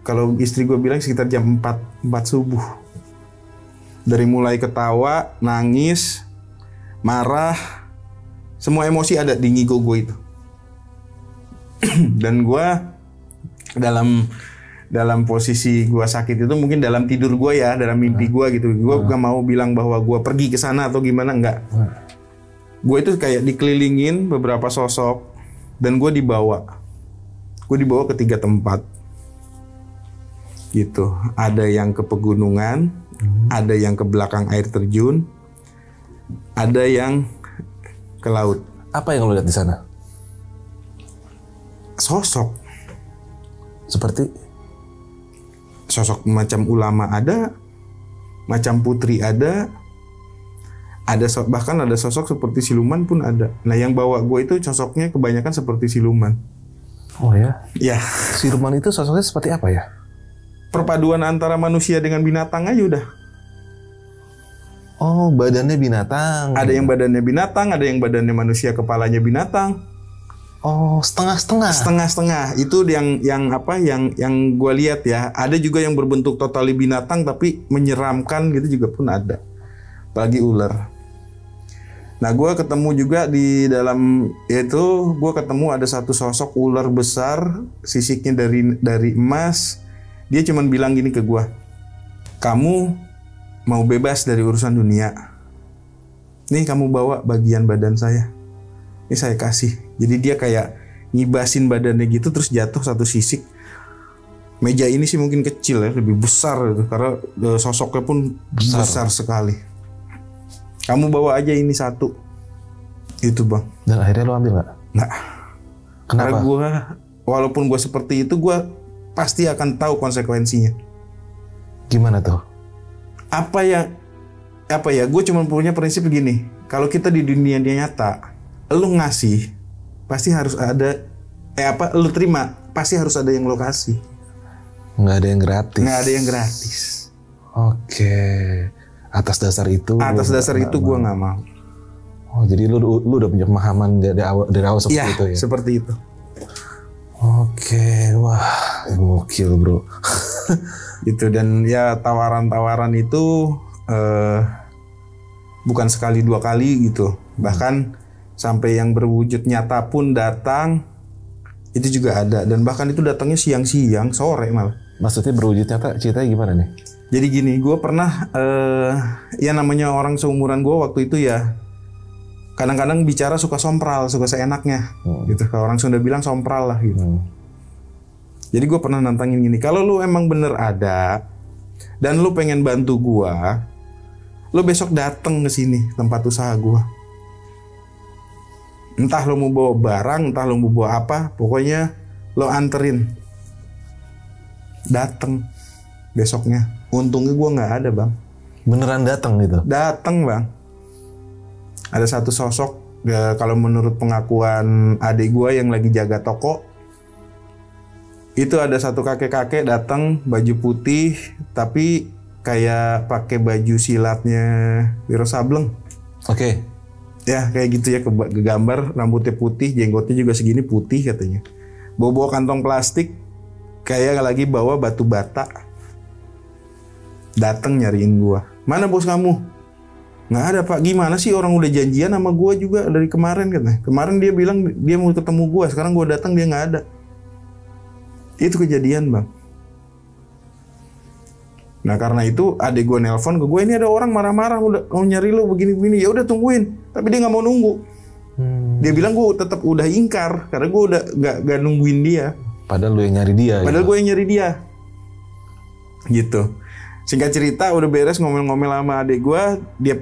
kalau istri gue bilang sekitar jam 4 subuh. Dari mulai ketawa, nangis, marah, semua emosi ada di ngigo gue itu. Dan gue dalam posisi gue sakit itu, mungkin dalam tidur gue ya, dalam mimpi gue gitu. Gue gak mau bilang bahwa gue pergi ke sana atau gimana, enggak. Gue itu kayak dikelilingin beberapa sosok, dan gue dibawa ke 3 tempat gitu. Ada yang ke pegunungan, ada yang ke belakang air terjun, ada yang ke laut. Apa yang lo lihat di sana? Sosok seperti sosok macam ulama ada, macam putri ada bahkan ada sosok seperti siluman pun ada. Nah yang bawa gue itu sosoknya kebanyakan seperti siluman. Oh ya? Ya. Siluman itu sosoknya seperti apa ya? Perpaduan antara manusia dengan binatang aja udah. Oh, badannya binatang. Ada yang badannya binatang, ada yang badannya manusia, kepalanya binatang. Oh, setengah-setengah. Setengah-setengah. Itu yang gue lihat ya. Ada juga yang berbentuk totali binatang tapi menyeramkan gitu juga pun ada. Apalagi ular. Nah, gue ketemu juga di dalam itu, gue ketemu ada satu sosok ular besar, sisiknya dari emas. Dia cuman bilang gini ke gue, kamu mau bebas dari urusan dunia, nih kamu bawa bagian badan saya, ini saya kasih. Jadi dia kayak ngibasin badannya gitu, terus jatuh satu sisik. Meja ini sih mungkin kecil ya, lebih besar gitu, karena sosoknya pun besar sekali. Kamu bawa aja ini satu, itu bang. Dan akhirnya lo ambil nggak? Nggak. Kenapa? Karena gue, walaupun gue seperti itu, gue pasti akan tahu konsekuensinya. Gimana tuh? Apa ya? Gue cuma punya prinsip begini. Kalau kita di dunia nyata, lu ngasih, pasti harus ada. Lu terima, pasti harus ada yang lo kasih. Nggak ada yang gratis. Nggak ada yang gratis. Oke. Atas dasar itu. Atas dasar itu gue nggak mau. Oh, jadi lu udah punya pemahaman dari awal seperti itu ya? Seperti itu. Oke, wah, gokil bro. Itu, dan ya tawaran-tawaran itu bukan sekali dua kali gitu. Bahkan sampai yang berwujud nyata pun datang, itu juga ada. Dan bahkan itu datangnya siang-siang, sore malah. Maksudnya berwujud nyata, ceritanya gimana nih? Jadi gini, gue pernah ya namanya orang seumuran gue waktu itu ya, kadang-kadang bicara suka sompral, suka seenaknya gitu. Kalau orang Sunda bilang sompral lah gitu. Jadi gue pernah nantangin gini, kalau lu emang bener ada dan lu pengen bantu gue, lu besok dateng ke sini tempat usaha gue. Entah lu mau bawa barang, entah lu mau bawa apa, pokoknya lu anterin. Dateng besoknya. Untungnya gue nggak ada bang. Beneran datang gitu? Dateng bang. Ada satu sosok, ya, kalau menurut pengakuan adik gue yang lagi jaga toko, itu ada satu kakek-kakek datang baju putih, tapi kayak pakai baju silatnya Wiro Sableng. Oke. Ya kayak gitu ya, ke gambar, rambutnya putih, jenggotnya juga segini putih katanya. Bawa kantong plastik, kayak lagi bawa batu bata. Dateng nyariin gua. Mana bos kamu? Nggak ada pak. Gimana sih, orang udah janjian sama gua juga dari kemarin katanya. Kemarin dia bilang dia mau ketemu gua, sekarang gua datang dia nggak ada. Itu kejadian bang. Nah karena itu adik gua nelpon ke gua, ini ada orang marah-marah udah mau nyari lo begini-begini. Ya udah tungguin. Tapi dia nggak mau nunggu. Dia bilang gua tetap udah ingkar karena gua udah nggak nungguin dia. Padahal lu yang nyari dia. Padahal gue yang nyari dia. Gitu. Singkat cerita udah beres ngomel-ngomel sama adik gue, dia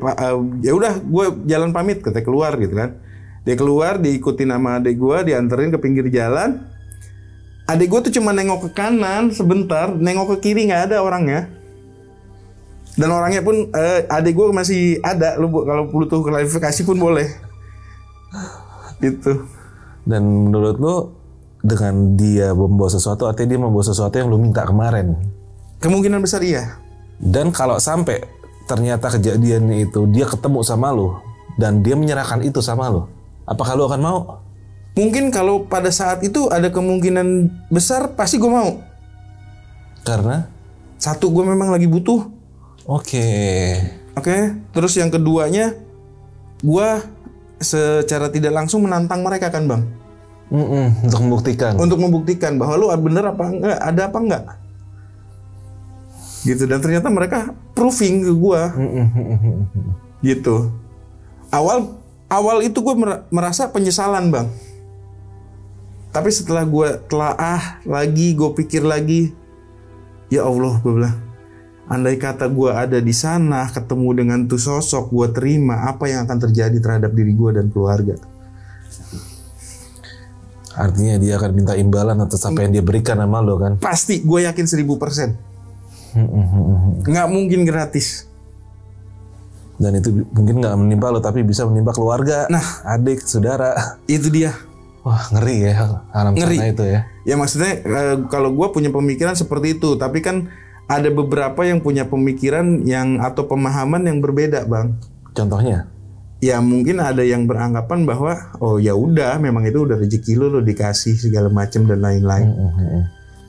ya udah gue jalan pamit, katanya keluar gitu kan. Dia keluar, diikutin sama adik gue, dianterin ke pinggir jalan. Adik gue tuh cuma nengok ke kanan sebentar, nengok ke kiri nggak ada orangnya. Dan orangnya pun adik gue masih ada, lu kalau butuh klarifikasi pun boleh. Gitu. Dan menurut lu dengan dia membawa sesuatu, artinya dia membawa sesuatu yang lu minta kemarin? Kemungkinan besar iya. Dan kalau sampai ternyata kejadiannya itu dia ketemu sama lu dan dia menyerahkan itu sama lu, apakah lu akan mau? Mungkin kalau pada saat itu ada kemungkinan besar pasti gue mau. Karena? Satu, gue memang lagi butuh. Oke. Terus yang keduanya, gue secara tidak langsung menantang mereka kan bang. Untuk membuktikan. Untuk membuktikan bahwa lu bener apa enggak, ada apa enggak. Gitu, dan ternyata mereka proving ke gue. Gitu. Awal itu gue merasa penyesalan bang. Tapi setelah gue telaah lagi, gue pikir lagi, ya Allah, gue bilang, andai kata gue ada di sana, ketemu dengan tuh sosok, gue terima, apa yang akan terjadi terhadap diri gue dan keluarga. Artinya dia akan minta imbalan atas apa yang dia berikan sama lo kan? Pasti, gue yakin 1000%. Nggak mungkin gratis. Dan itu mungkin nggak menimpa lo, tapi bisa menimpa keluarga, adik, saudara. Itu dia. Wah, ngeri ya alam sana itu ya. Ya maksudnya kalau gue punya pemikiran seperti itu, tapi kan ada beberapa yang punya pemikiran yang atau pemahaman yang berbeda bang. Contohnya? Ya mungkin ada yang beranggapan bahwa oh ya udah, memang itu udah rezeki lo dikasih segala macam dan lain-lain.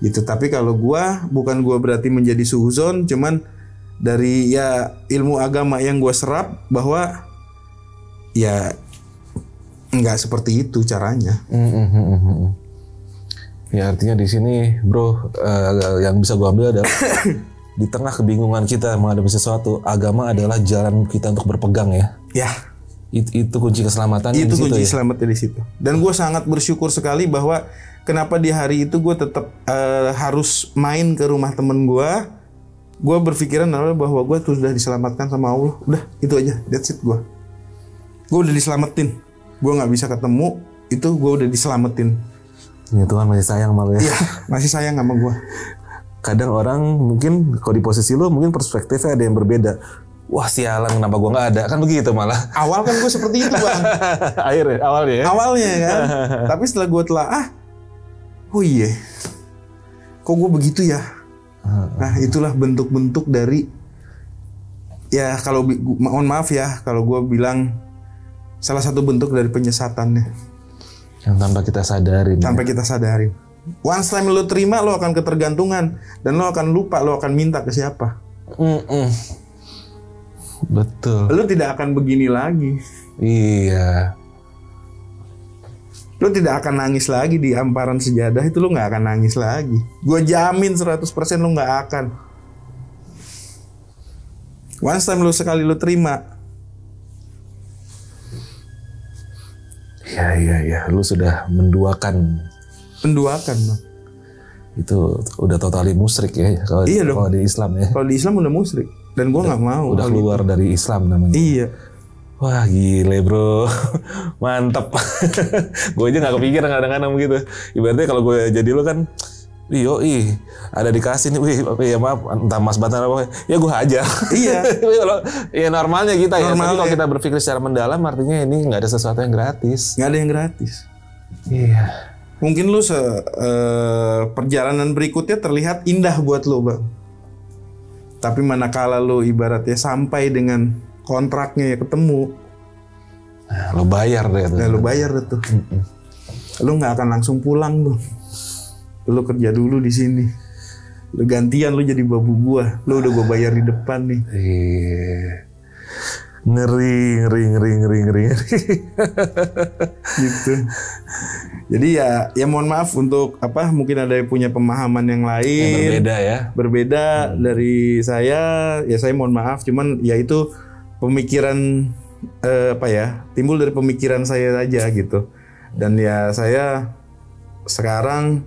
Gitu. Tapi kalau gua, bukan gua berarti menjadi suuzon, cuman dari ya ilmu agama yang gua serap bahwa ya nggak seperti itu caranya. Ya artinya di sini bro, yang bisa gua ambil adalah di tengah kebingungan kita menghadapi sesuatu, agama adalah jalan kita untuk berpegang ya. Ya. Itu kunci keselamatan. Itu kunci selamatnya di situ. Dan gue sangat bersyukur sekali bahwa kenapa di hari itu gue tetap harus main ke rumah temen gue. Gue berpikiran bahwa gue tuh sudah diselamatkan sama Allah. Udah itu aja, that's it gue. Gue udah diselamatin. Gue nggak bisa ketemu, itu gue udah diselamatin. Ya Tuhan masih sayang malu ya. Iya, masih sayang sama gue. Kadang orang mungkin kalau di posisi lo mungkin perspektifnya ada yang berbeda. Wah sialan kenapa gue nggak ada, kan begitu malah. Awal kan gue seperti itu bang. Awalnya ya? Awalnya kan. Tapi setelah gue telah oh iya, kok gue begitu ya. Nah itulah bentuk-bentuk dari ya kalau mohon maaf ya kalau gue bilang salah satu bentuk dari penyesatannya. Yang tanpa kita sadarin. Tanpa kita sadarin. Once time lo terima, lo akan ketergantungan dan lo akan lupa, lo akan minta ke siapa. Betul. Lo tidak akan begini lagi. Iya. Lo tidak akan nangis lagi di hamparan sejadah itu, lo nggak akan nangis lagi. Gue jamin 100% lo nggak akan. Once time lo sekali lo terima. Ya, lu sudah menduakan, bang. Itu udah totali musyrik ya kalau di Islam ya. Kalau di Islam udah musyrik dan gue nggak mau. Udah keluar dari Islam namanya. Iya. Wah gile bro, mantap. Gue aja nggak kepikiran kadang-kadang begitu. Ibaratnya kalau gue jadi lu kan, ada dikasih nih, ya maaf, entah mas batan apa, ya gue hajar. Iya. Kalau ya normalnya kita ya. Tapi kalau kita berpikir secara mendalam, artinya ini nggak ada sesuatu yang gratis. Nggak ada yang gratis. Iya. Mungkin lu perjalanan berikutnya terlihat indah buat lu bang. Tapi manakala lu ibaratnya sampai dengan kontraknya ya ketemu, nah, lu bayar deh. Nah, lu bayar deh tuh. Lu nggak akan langsung pulang bang. Lu kerja dulu di sini. Lu gantian lu jadi babu gua. Lu udah gua bayar di depan nih. Ngeri. Gitu. Jadi ya mohon maaf untuk mungkin ada yang punya pemahaman yang lain. Yang berbeda ya. Berbeda dari saya. Ya saya mohon maaf. Cuman ya itu pemikiran timbul dari pemikiran saya aja gitu. Dan ya saya sekarang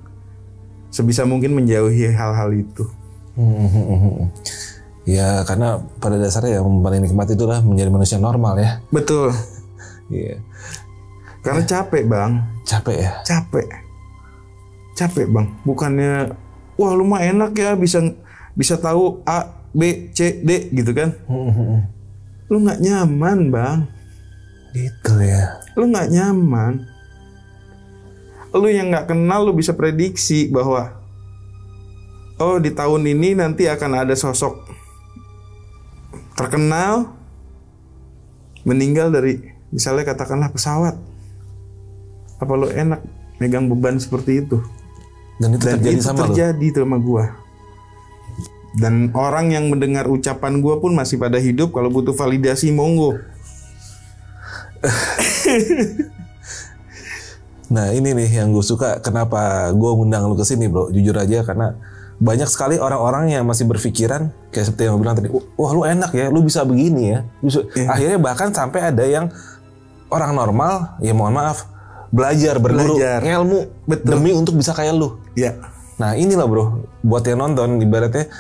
sebisa mungkin menjauhi hal-hal itu. Ya karena pada dasarnya yang paling nikmat itulah menjadi manusia normal ya. Betul. Iya. Karena capek bang. Capek ya. Capek bang. Bukannya wah lu mah enak ya bisa tahu A B C D gitu kan. Lu nggak nyaman bang. Gitu ya. Lu nggak nyaman. Lu yang nggak kenal lu bisa prediksi bahwa di tahun ini nanti akan ada sosok terkenal meninggal dari misalnya katakanlah pesawat. Apa lu enak megang beban seperti itu? Dan itu terjadi sama gua. Dan orang yang mendengar ucapan gua pun masih pada hidup. Kalau butuh validasi monggo. Nah ini nih yang gue suka, kenapa gue ngundang lu kesini bro, jujur aja karena banyak sekali orang-orang yang masih berpikiran kayak seperti yang gue bilang tadi, wah lu enak ya, lu bisa begini ya. Akhirnya bahkan sampai ada yang orang normal, ya mohon maaf, belajar berguru, ngelmu demi untuk bisa kayak lu. Iya. Nah inilah bro, buat yang nonton ibaratnya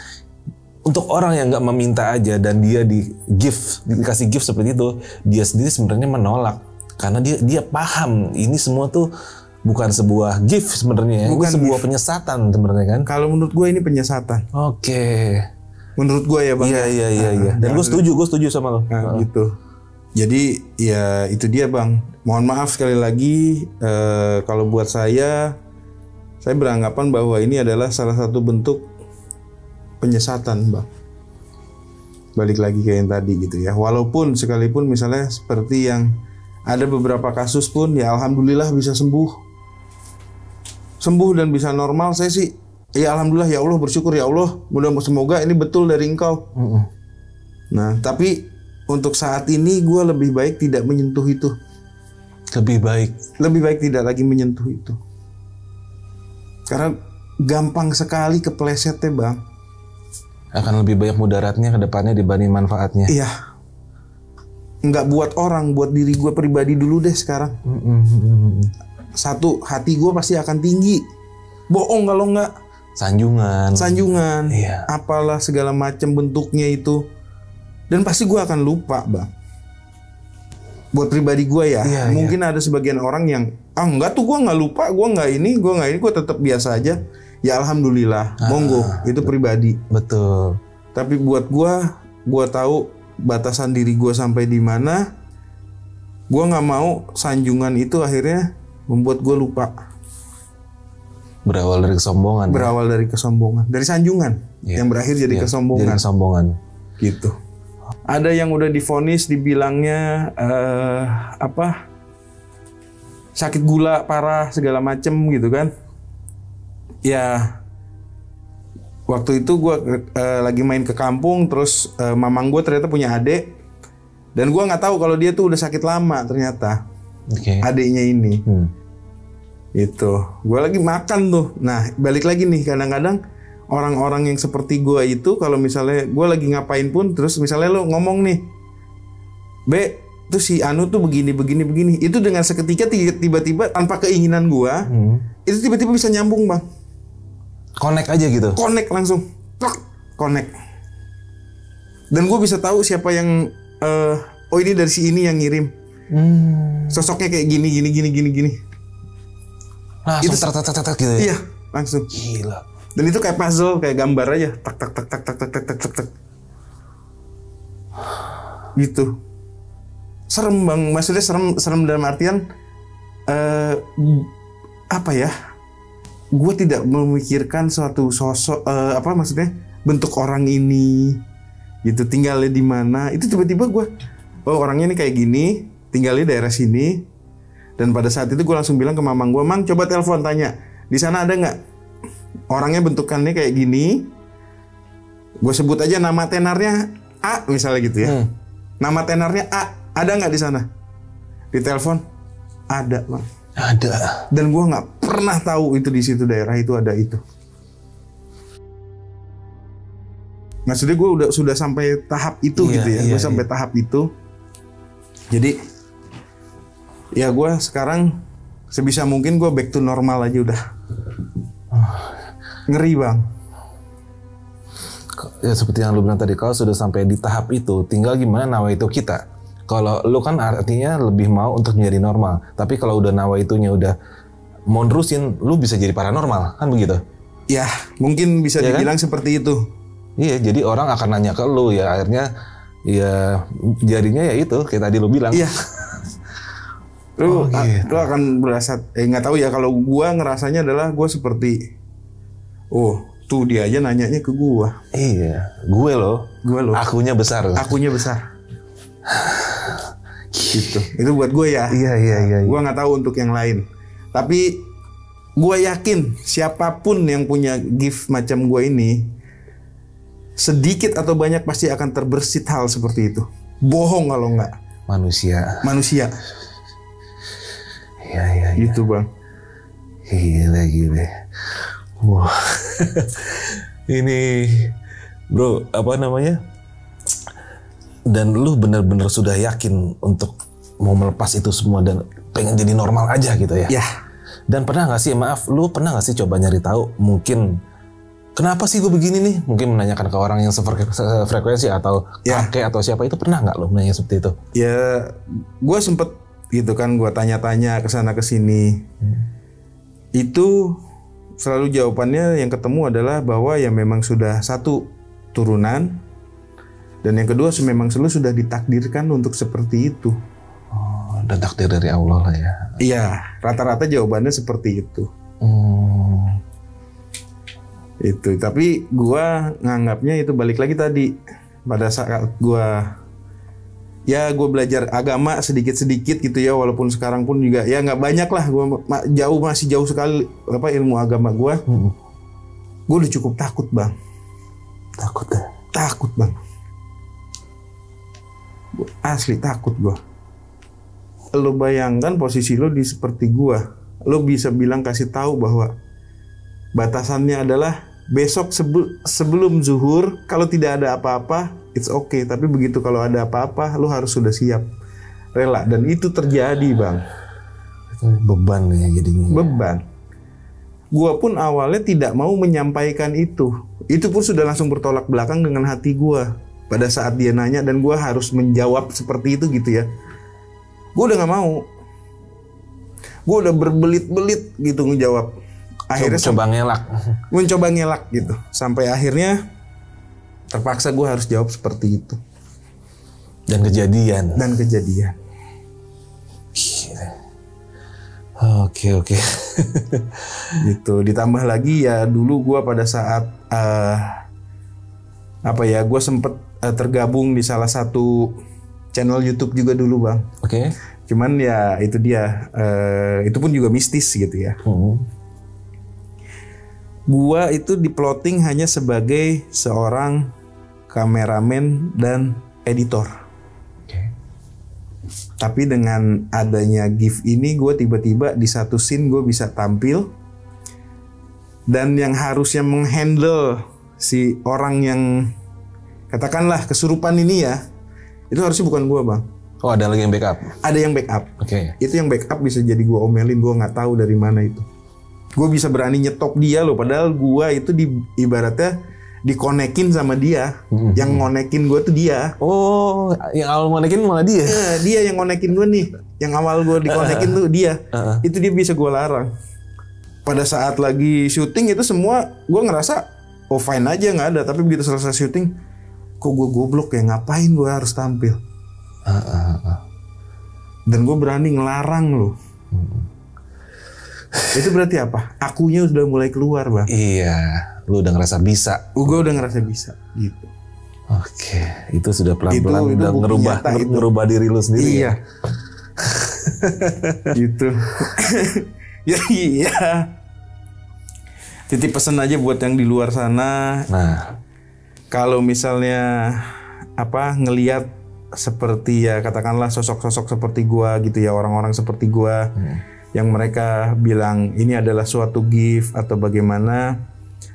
untuk orang yang nggak meminta aja dan dia dikasih gift seperti itu, dia sendiri sebenarnya menolak. Karena dia paham ini semua tuh bukan sebuah gift sebenarnya, ini sebuah penyesatan sebenarnya kan. Kalau menurut gue ini penyesatan. Oke. Menurut gue ya bang. Iya. Dan gue setuju sama lo. Nah, gitu. Jadi ya itu dia bang. Mohon maaf sekali lagi kalau buat saya beranggapan bahwa ini adalah salah satu bentuk penyesatan bang. Balik lagi kayak yang tadi gitu ya. Walaupun sekalipun misalnya seperti yang ada beberapa kasus pun ya alhamdulillah bisa sembuh dan bisa normal. Saya sih ya alhamdulillah, ya Allah, bersyukur ya Allah, semoga ini betul dari engkau. Nah tapi untuk saat ini gue lebih baik tidak menyentuh itu. Lebih baik Tidak lagi menyentuh itu. Karena gampang sekali keplesetnya bang. akan lebih banyak mudaratnya ke depannya dibanding manfaatnya. Iya. Nggak buat orang, buat diri gue pribadi dulu deh sekarang. Satu, hati gue pasti akan tinggi. Bohong kalau nggak. Sanjungan. Iya. Apalah segala macam bentuknya itu. Dan pasti gue akan lupa bang. Buat pribadi gue ya. Iya, mungkin ada sebagian orang yang enggak tuh gue nggak lupa, gue nggak ini, gue tetap biasa aja. Ya alhamdulillah, monggo, itu pribadi. Betul. Tapi buat gue tahu batasan diri gue sampai di mana. Gue nggak mau sanjungan itu akhirnya membuat gue lupa. Berawal dari kesombongan. Dari sanjungan yang berakhir jadi kesombongan. Gitu. Ada yang udah divonis dibilangnya sakit gula parah segala macem gitu kan. Ya waktu itu gue lagi main ke kampung, terus mamang gue ternyata punya adik, dan gue nggak tahu kalau dia tuh udah sakit lama ternyata. Adiknya ini. Itu gue lagi makan tuh. Nah balik lagi nih, kadang-kadang orang-orang yang seperti gue itu kalau misalnya gue lagi ngapain pun, terus misalnya lo ngomong nih, Be, tuh si Anu tuh begini, itu dengan seketika tiba-tiba tanpa keinginan gue, itu tiba-tiba bisa nyambung bang. Connect aja gitu. Connect langsung, connect. Dan gue bisa tahu siapa yang, oh ini dari si ini yang ngirim. Sosoknya kayak gini. Langsung tak gitu ya. Iya, langsung. Gila. Dan itu kayak puzzle, kayak gambar aja, tak. Gitu. Serem bang, maksudnya serem dalam artian apa ya? Gue tidak memikirkan suatu sosok, maksudnya bentuk orang ini, gitu, tinggalnya di mana. Itu tiba-tiba gue, oh orangnya ini kayak gini, tinggalnya daerah sini. Dan pada saat itu gue langsung bilang ke mamang gue, Mang coba telepon tanya, di sana ada nggak orangnya bentukannya kayak gini? Gue sebut aja nama tenarnya A misalnya gitu ya. Nama tenarnya A, ada nggak di sana? Di telepon, ada bang. Ada. Dan gue nggak pernah tahu itu di situ daerah itu ada itu. Maksudnya gue sudah sampai tahap itu gitu ya. Gue sampai tahap itu. Jadi ya gue sekarang sebisa mungkin gue back to normal aja udah. Ngeri bang. Ya seperti yang lu bilang tadi, kalau sudah sampai di tahap itu, tinggal gimana nawa itu kita. Kalau lu kan artinya lebih mau untuk menjadi normal. Tapi kalau udah nawa itunya udah mau nerusin, lu bisa jadi paranormal, kan begitu? Ya, mungkin bisa dibilang kan? Seperti itu. Iya, jadi orang akan nanya ke lu ya, akhirnya ya jadinya ya itu kayak tadi lu bilang. Iya. Lu akan berasa, nggak tahu ya, kalau gua ngerasanya adalah gua seperti, oh tuh dia aja nanyanya ke gua. Iya, gue loh. Akunya besar. Gitu. Itu buat gue ya. Iya. Gue nggak tahu untuk yang lain. Tapi gue yakin siapapun yang punya gift macam gue ini, sedikit atau banyak pasti akan terbersit hal seperti itu. Bohong kalau nggak. Manusia. Iya. Gitu bang. Gila. Wah. Ini bro, apa namanya? Dan lu benar-benar sudah yakin untuk mau melepas itu semua dan pengen jadi normal aja gitu ya? Ya. Dan pernah nggak sih, lu pernah nggak sih coba nyari tahu mungkin kenapa sih gue begini nih? Mungkin menanyakan ke orang yang sefrekuensi atau kakek atau siapa, itu pernah nggak lu menanya seperti itu? Ya, gue sempet gitu kan, gue tanya-tanya kesana kesini. Itu selalu jawabannya yang ketemu adalah bahwa ya memang sudah satu turunan. Dan yang kedua memang selalu sudah ditakdirkan untuk seperti itu. Oh, dan takdir dari Allah lah ya. Iya, rata-rata jawabannya seperti itu. Itu, tapi gua nganggapnya itu balik lagi tadi. Pada saat gua belajar agama sedikit-sedikit gitu ya, walaupun sekarang pun juga ya nggak banyak lah. Gua masih jauh sekali ilmu agama gua. Gua udah cukup takut bang. Takut ya? Takut bang. Asli takut gue. Lo bayangkan posisi lo di seperti gue. Lo bisa bilang kasih tahu bahwa batasannya adalah besok sebelum zuhur. Kalau tidak ada apa-apa, it's okay. Tapi begitu kalau ada apa-apa, lo harus sudah siap, rela. Dan itu terjadi, Bang. Beban ya jadinya. Beban. Gua pun awalnya tidak mau menyampaikan itu. Itu pun sudah langsung bertolak belakang dengan hati gua pada saat dia nanya dan gua harus menjawab seperti itu gitu ya. Gua udah nggak mau. Gua udah berbelit-belit gitu ngejawab. Akhirnya mencoba ngelak gitu. Sampai akhirnya terpaksa gua harus jawab seperti itu. Dan kejadian. Oke. Gitu. Ditambah lagi ya dulu gue pada saat gue sempet tergabung di salah satu channel YouTube juga dulu, Bang. Oke. Cuman ya itu dia, itu pun juga mistis gitu ya. Gue itu diplotting hanya sebagai seorang kameramen dan editor. Tapi dengan adanya GIF ini gue tiba-tiba di satu scene gue bisa tampil. Dan yang harusnya menghandle si orang yang katakanlah kesurupan ini ya, itu harusnya bukan gue, Bang. Oh, ada lagi yang backup? Ada yang backup. Oke. Itu yang backup bisa jadi gue omelin, gue gak tahu dari mana itu. Gue bisa berani nyetop dia loh, padahal gue itu ibaratnya dikonekin sama dia. Yang ngonekin gue tuh dia. Oh, yang awal ngonekin malah dia? Dia yang ngonekin gue nih. Yang awal gue dikonekin tuh dia. Itu dia bisa gue larang. Pada saat lagi syuting itu semua gue ngerasa oh fine aja, nggak ada. Tapi begitu selesai syuting, kok gue goblok ya, ngapain gue harus tampil? Dan gue berani ngelarang loh. Itu berarti apa? Akunya udah mulai keluar, Bang. Iya, lu udah ngerasa bisa. Gue udah ngerasa bisa gitu. Oke, itu sudah pelan-pelan udah ngerubah diri lu sendiri. Iya. Gitu. Ya iya. Titip pesan aja buat yang di luar sana. Nah, kalau misalnya ngelihat seperti ya katakanlah sosok-sosok seperti gua gitu ya, orang-orang seperti gua yang mereka bilang ini adalah suatu gift atau bagaimana,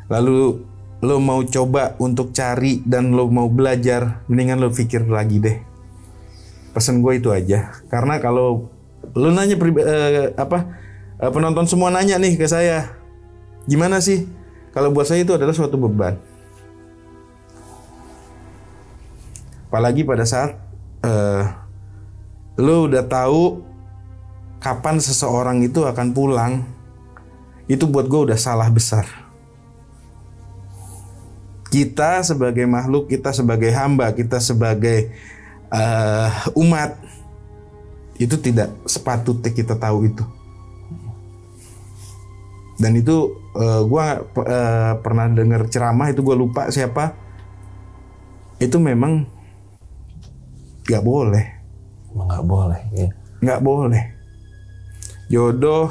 lalu lo mau coba untuk cari dan lo mau belajar, mendingan lo pikir lagi deh. Pesan gue itu aja. Karena kalau lo nanya penonton semua nanya nih ke saya, gimana sih? Kalau buat saya itu adalah suatu beban. Apalagi pada saat lo udah tahu kapan seseorang itu akan pulang, itu buat gue udah salah besar. Kita sebagai makhluk, kita sebagai hamba, kita sebagai umat, itu tidak sepatutnya kita tahu itu. Dan itu gue pernah dengar ceramah, itu gue lupa siapa. Itu memang nggak boleh. Nggak boleh, ya. Nggak boleh. Jodoh,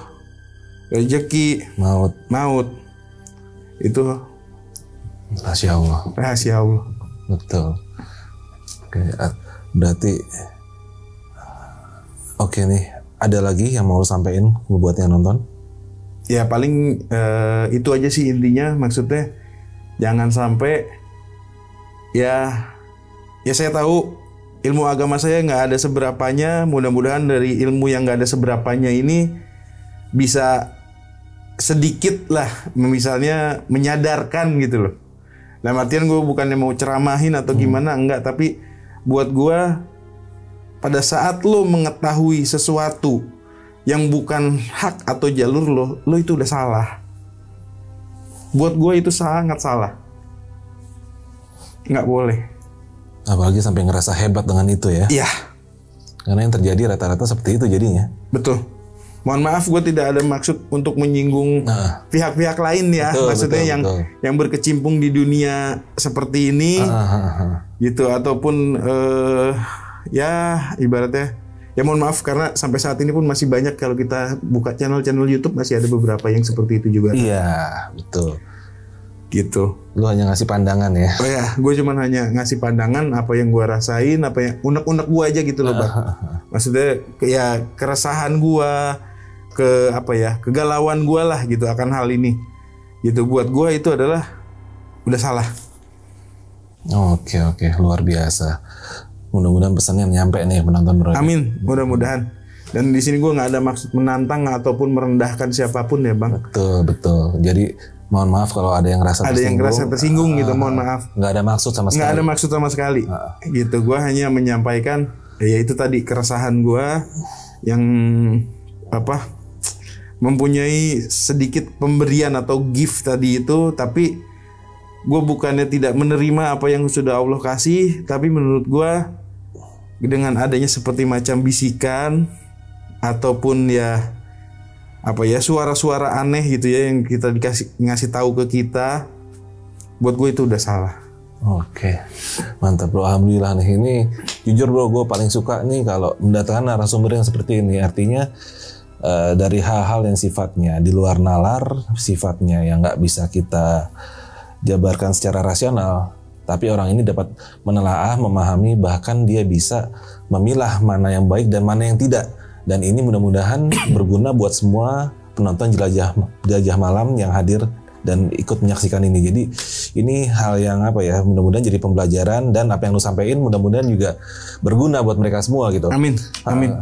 rezeki, maut, itu rahasia Allah. Rahasia Allah. Betul. Oke, berarti oke nih. Ada lagi yang mau lu sampein buat yang nonton? Ya paling itu aja sih intinya. Maksudnya jangan sampai ya saya tahu ilmu agama saya nggak ada seberapanya. Mudah-mudahan dari ilmu yang nggak ada seberapanya ini bisa sedikit lah, misalnya menyadarkan gitu loh. Dalam artian gue bukannya mau ceramahin atau gimana, enggak. Tapi buat gue, pada saat lo mengetahui sesuatu yang bukan hak atau jalur lo itu udah salah. Buat gue itu sangat salah. Nggak boleh. Apalagi sampai ngerasa hebat dengan itu ya. Iya. Karena yang terjadi rata-rata seperti itu jadinya. Betul. Mohon maaf, gue tidak ada maksud untuk menyinggung pihak-pihak lain ya. Betul, maksudnya yang berkecimpung di dunia seperti ini, gitu. Ataupun ya ibaratnya, ya mohon maaf karena sampai saat ini pun masih banyak kalau kita buka channel YouTube masih ada beberapa yang seperti itu juga. Iya, betul. gitu. Lu hanya ngasih pandangan ya. Oh ya, gue cuman hanya ngasih pandangan apa yang gue rasain, apa yang unek-unek gue aja gitu loh, Bang. Maksudnya ya keresahan gue, kegalauan gue lah gitu akan hal ini. Gitu, buat gue itu adalah udah salah. Oke, luar biasa. Mudah-mudahan pesannya nyampe nih penonton bro. Amin, mudah-mudahan. Dan di sini gue nggak ada maksud menantang ataupun merendahkan siapapun ya, Bang. Betul. Jadi mohon maaf kalau ada yang ngerasa tersinggung gitu, mohon maaf. Nggak ada maksud sama sekali. Nggak ada maksud sama sekali. Gitu, gue hanya menyampaikan ya itu tadi keresahan gue yang mempunyai sedikit pemberian atau gift tadi itu, tapi gue bukannya tidak menerima apa yang sudah Allah kasih, tapi menurut gue dengan adanya seperti macam bisikan ataupun suara-suara aneh gitu ya yang kita ngasih tahu ke kita, buat gue itu udah salah. Oke, mantap bro, alhamdulillah nih. Ini jujur bro, gue paling suka nih kalau mendatangkan narasumber yang seperti ini. Artinya dari hal-hal yang sifatnya di luar nalar, sifatnya yang nggak bisa kita jabarkan secara rasional, tapi orang ini dapat menelaah, memahami, bahkan dia bisa memilah mana yang baik dan mana yang tidak. Dan ini mudah-mudahan berguna buat semua penonton jelajah malam yang hadir dan ikut menyaksikan ini. Jadi ini hal yang mudah-mudahan jadi pembelajaran, dan apa yang lu sampaikan mudah-mudahan juga berguna buat mereka semua gitu. Amin.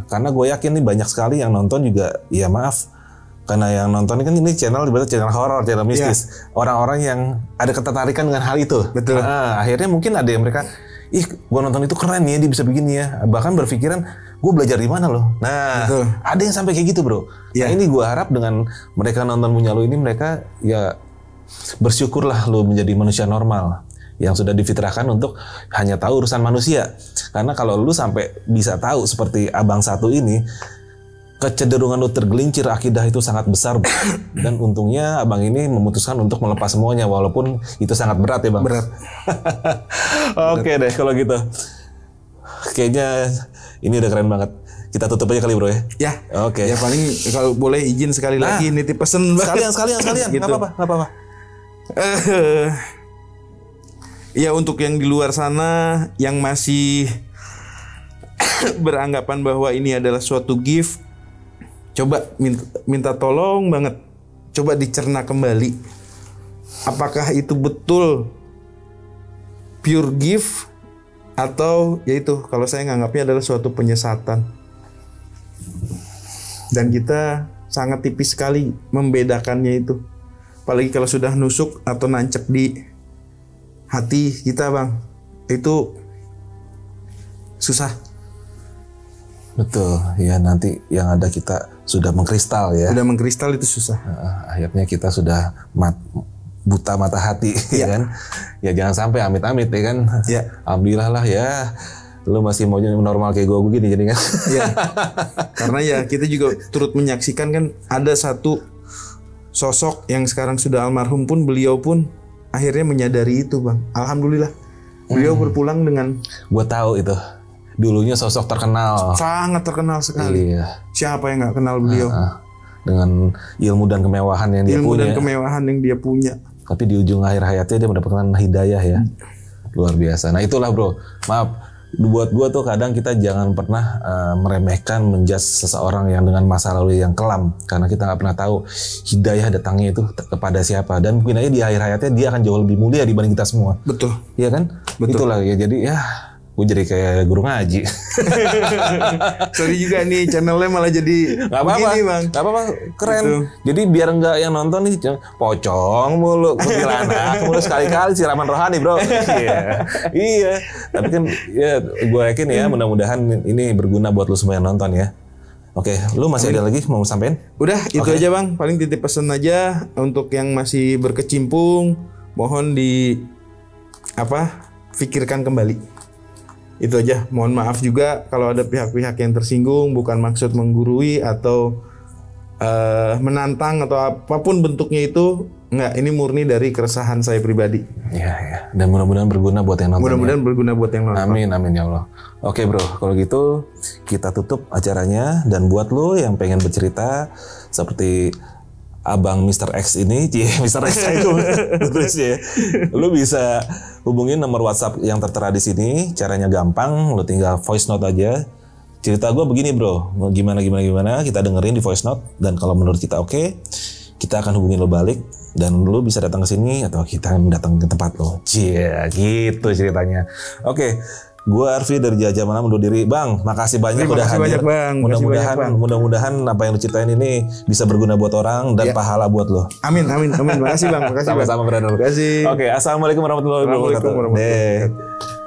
Karena gue yakin nih banyak sekali yang nonton juga, ya maaf, karena yang nonton kan ini channel horor, channel mistis. Orang-orang yang ada ketertarikan dengan hal itu. Betul. Akhirnya mungkin ada yang mereka, gue nonton itu keren ya, dia bisa begini ya. Bahkan berpikiran, gue belajar di mana loh. Nah, betul. Ada yang sampai kayak gitu bro. Nah ini gue harap dengan mereka nonton punya lu ini, mereka ya bersyukurlah lu menjadi manusia normal yang sudah difitrahkan untuk hanya tahu urusan manusia. Karena kalau lu sampai bisa tahu seperti abang satu ini, kecenderungan lu tergelincir akidah itu sangat besar. Dan untungnya abang ini memutuskan untuk melepas semuanya, walaupun itu sangat berat ya bang. Berat. Oke deh kalau gitu. Kayaknya ini udah keren banget. Kita tutup aja kali bro ya. Ya. Oke. Ya paling kalau boleh izin sekali lagi nitip pesen. Sekalian. Gitu. Nggak apa-apa. Ya untuk yang di luar sana yang masih beranggapan bahwa ini adalah suatu gift, coba minta tolong banget, coba dicerna kembali. Apakah itu betul pure gift atau yaitu kalau saya nganggapnya adalah suatu penyesatan. Dan kita sangat tipis sekali membedakannya itu. Apalagi kalau sudah nusuk atau nancep di hati kita bang, itu susah. Betul, ya nanti yang ada kita sudah mengkristal ya. Sudah mengkristal itu susah. Akhirnya kita sudah buta mata hati, ya kan? Ya jangan sampai amit-amit ya kan? Ya. Alhamdulillah lah ya, lu masih mau normal kayak gue begini jadi kan? Ya. Karena ya kita juga turut menyaksikan kan ada satu sosok yang sekarang sudah almarhum pun, beliau pun akhirnya menyadari itu bang. Alhamdulillah. Beliau berpulang dengan. Gue tahu itu. Dulunya sosok terkenal. Sangat terkenal sekali. Iya. Siapa yang nggak kenal beliau? Dengan ilmu dan kemewahan yang dia punya. Ilmu dan kemewahan yang dia punya. Tapi di ujung akhir hayatnya dia mendapatkan hidayah ya. Luar biasa. Nah itulah bro. Maaf. Buat gue tuh kadang kita jangan pernah meremehkan, menjudge seseorang yang dengan masa lalu yang kelam. Karena kita nggak pernah tahu hidayah datangnya itu kepada siapa. Dan mungkin aja di akhir hayatnya dia akan jauh lebih mulia dibanding kita semua. Betul. Iya kan? Betul. Itulah ya. Jadi ya gue jadi kayak guru ngaji. Sorry juga nih channelnya malah jadi begini bang. Gak apa-apa, keren. Gitu. Jadi biar nggak yang nonton nih pocong mulu, kuntilanak mulu, sekali-kali siraman rohani bro. Iya. Tapi kan ya gue yakin ya mudah-mudahan ini berguna buat lu semua yang nonton ya. Oke, lu masih ada lagi mau sampein? Udah itu aja bang. Paling titip pesan aja untuk yang masih berkecimpung, mohon pikirkan kembali. Itu aja, mohon maaf juga kalau ada pihak-pihak yang tersinggung, bukan maksud menggurui atau menantang atau apapun bentuknya itu. Enggak, ini murni dari keresahan saya pribadi. Iya. Dan mudah-mudahan berguna buat yang nonton. Mudah-mudahan berguna buat yang nonton. Amin ya Allah. Oke bro, kalau gitu kita tutup acaranya. Dan buat lo yang pengen bercerita seperti Abang Mr. X ini, Mr. X itu terus ya. Lu bisa hubungin nomor WhatsApp yang tertera di sini. Caranya gampang, lu tinggal voice note aja. Cerita gue begini bro, gimana, kita dengerin di voice note. Dan kalau menurut kita oke, kita akan hubungin lo balik. Dan lu bisa datang ke sini atau kita datang ke tempat lo. Gitu ceritanya. Oke. Gue Arfi dari Jelajah Malam undur diri. Bang, makasih banyak udah hadir. Mudah-mudahan apa yang lu ceritain ini bisa berguna buat orang dan pahala buat lo. Amin. Makasih Bang. Sama-sama brother. Makasih. Oke, assalamualaikum warahmatullahi wabarakatuh.